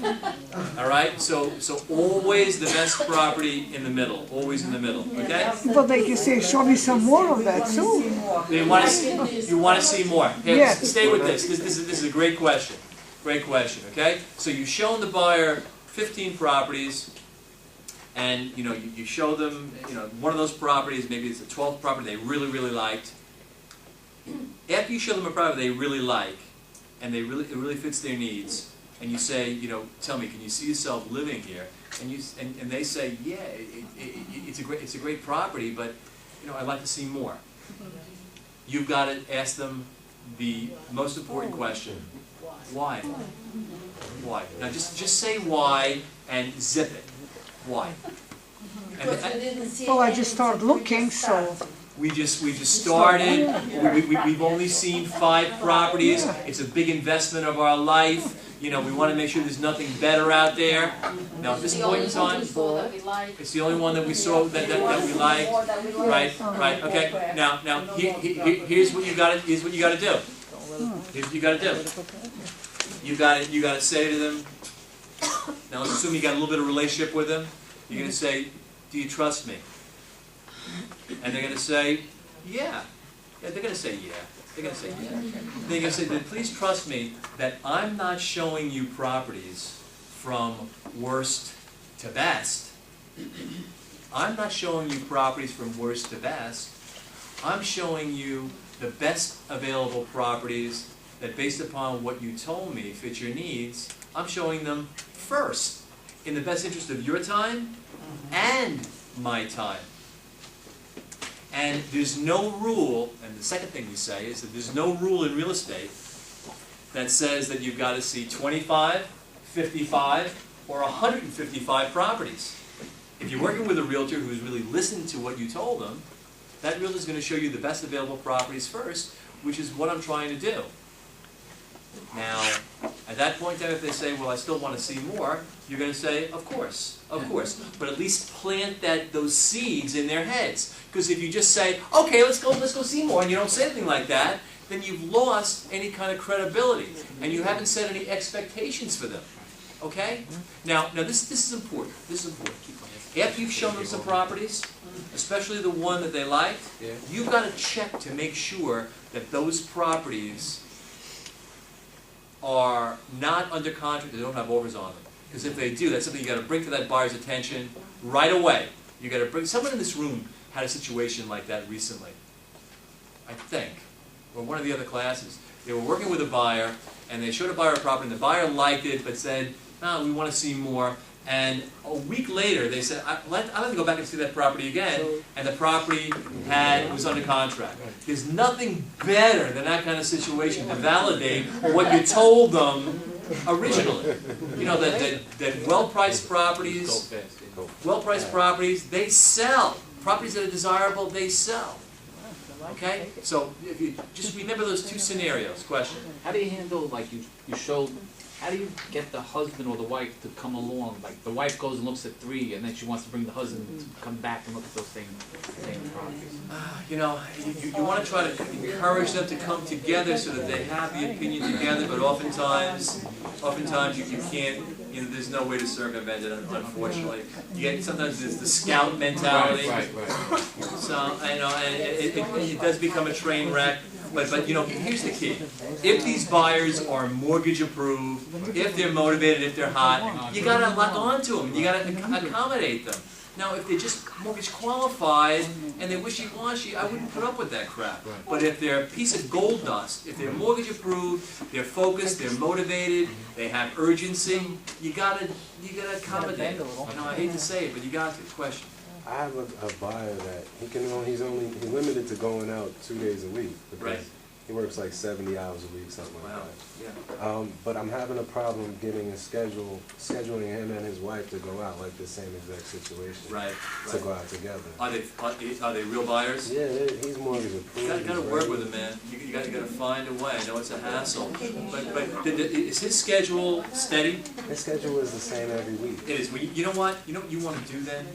All right. So always the best property in the middle. Always in the middle. Okay. But they can say, show me some more of that too. You want to see more. Here, Yes. Stay with this. This is a great question. Great question. Okay. So you've shown the buyer 15 properties. And you show them one of those properties, maybe it's the 12th property they really, really liked. After you show them a property they really like, and it really fits their needs, and you say, tell me, can you see yourself living here? And they say, yeah, it's a great property, but I'd like to see more. You've got to ask them the most important question: why? Why? Now just say why and zip it. Why? Well, I just started looking, so. We just started, we've only seen 5 properties, it's a big investment of our life, you know, we wanna make sure there's nothing better out there. Now, at this point in time, it's the only one that we saw that we liked, right, okay, now, here's what you gotta do. Here's what you gotta do. You gotta say to them, now let's assume you got a little bit of relationship with them, you're gonna say, do you trust me? And they're going to say, yeah. Yeah, they're going to say, yeah. They're going to say, yeah. They're going to say, please trust me that I'm not showing you properties from worst to best. I'm not showing you properties from worst to best. I'm showing you the best available properties that, based upon what you told me, fit your needs. I'm showing them first, in the best interest of your time and my time. And there's no rule, and the second thing you say is that there's no rule in real estate that says that you've got to see 25, 55, or 155 properties. If you're working with a realtor who's really listened to what you told them, that realtor is going to show you the best available properties first, which is what I'm trying to do. Now, at that point then, if they say, well, I still want to see more, you're going to say, of course, but at least plant those seeds in their heads. Because if you just say, okay, let's go see more, and you don't say anything like that, then you've lost any kind of credibility, and you haven't set any expectations for them. Okay? Now this is important. This is important. After you've shown them some properties, especially the one that they liked, you've got to check to make sure that those properties are not under contract, they don't have overs on them. Because if they do, that's something you got to bring to that buyer's attention right away. You got to bring. Someone in this room had a situation like that recently, I think, or one of the other classes. They were working with a buyer, and they showed a buyer a property, and the buyer liked it, but said, "No, we want to see more." And a week later, they said, I'd like to go back and see that property again, and the property was under contract. There's nothing better than that kind of situation to validate what you told them originally. You know, that well-priced properties, they sell. Properties that are desirable, they sell. Okay? So if you just remember those 2 scenarios. Question. How do you handle, like you showed, how do you get the husband or the wife to come along? Like the wife goes and looks at 3, and then she wants to bring the husband to come back and look at those same properties. You know, you want to try to encourage them to come together so that they have the opinion together, but oftentimes you can't, you know, there's no way to circumvent it, unfortunately. Sometimes there's the scout mentality. Right. So, you know, and it does become a train wreck. But you know, here's the key. If these buyers are mortgage approved, if they're motivated, if they're hot, you got to lock onto them. You got to accommodate them. Now, if they're just mortgage qualified and they're wishy-washy, I wouldn't put up with that crap. But if they're a piece of gold dust, if they're mortgage approved, they're focused, they're motivated, they have urgency, you gotta accommodate them. You know, I hate to say it, but you got to. Question. I have a buyer that he's limited to going out 2 days a week. Right. He works like 70 hours a week, something like that. Yeah. But I'm having a problem getting scheduling him and his wife to go out, like the same exact situation. Right. To go out together. Are they real buyers? Yeah, he's mortgage approved. You gotta work with him, man. You gotta find a way. I know it's a hassle, but is his schedule steady? His schedule is the same every week. It is. Well, you know what? You know what you want to do then?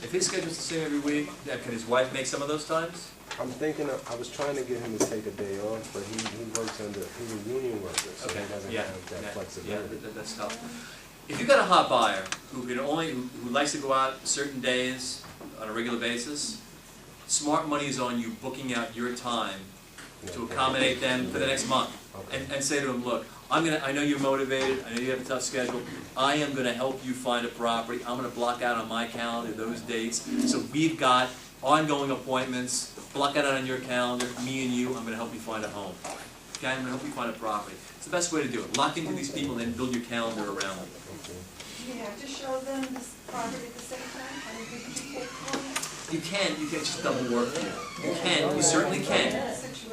If his schedule's the same every week, can his wife make some of those times? I'm thinking I was trying to get him to take a day off, but he works he's a union worker, so he doesn't have that flexibility. Yeah, that's tough. If you've got a hot buyer who likes to go out certain days on a regular basis, smart money is on you booking out your time to accommodate them for the next month. Okay. And say to them, look, I know you're motivated, I know you have a tough schedule, I am gonna help you find a property, I'm gonna block out on my calendar those dates, so we've got ongoing appointments, block it out on your calendar, me and you, I'm gonna help you find a home. Okay, I'm gonna help you find a property. It's the best way to do it. Lock into these people and then build your calendar around them. Do you have to show them this property at the same time? I mean, did you take one? You can just double work here. You can, you certainly can.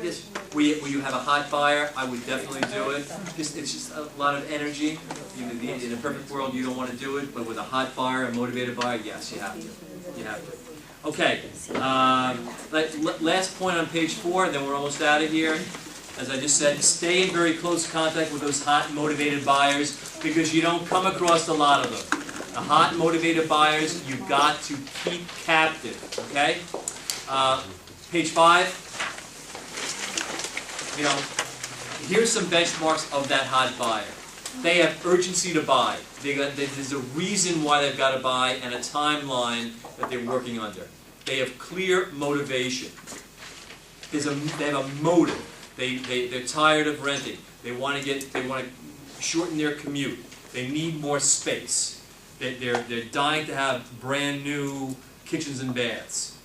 Yes, where you have a hot buyer, I would definitely do it. It's just a lot of energy. In a perfect world, you don't want to do it, but with a hot buyer, a motivated buyer, yes, you have to. You have to. Okay, last point on page 4, then we're almost out of here. As I just said, stay in very close contact with those hot, motivated buyers because you don't come across a lot of them. The hot, motivated buyers, you've got to keep captive, okay? Page 5, here's some benchmarks of that hot buyer. They have urgency to buy. There's a reason why they've got to buy and a timeline that they're working under. They have clear motivation. They have a motive. They're tired of renting. They want to shorten their commute. They need more space. They're dying to have brand new kitchens and baths.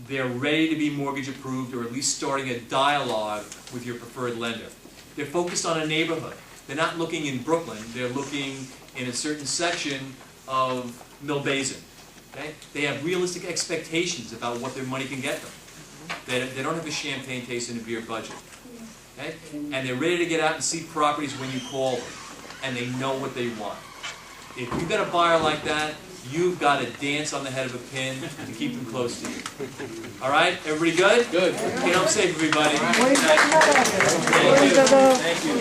They're ready to be mortgage approved or at least starting a dialogue with your preferred lender. They're focused on a neighborhood. They're not looking in Brooklyn. They're looking in a certain section of Mill Basin. Okay? They have realistic expectations about what their money can get them. They don't have a champagne taste and a beer budget. Okay? And they're ready to get out and see properties when you call them. And they know what they want. If you've got a buyer like that, you've got to dance on the head of a pin to keep them close to you. All right? Everybody good? Good. Get home safe, everybody. Thank you.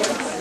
Thank you.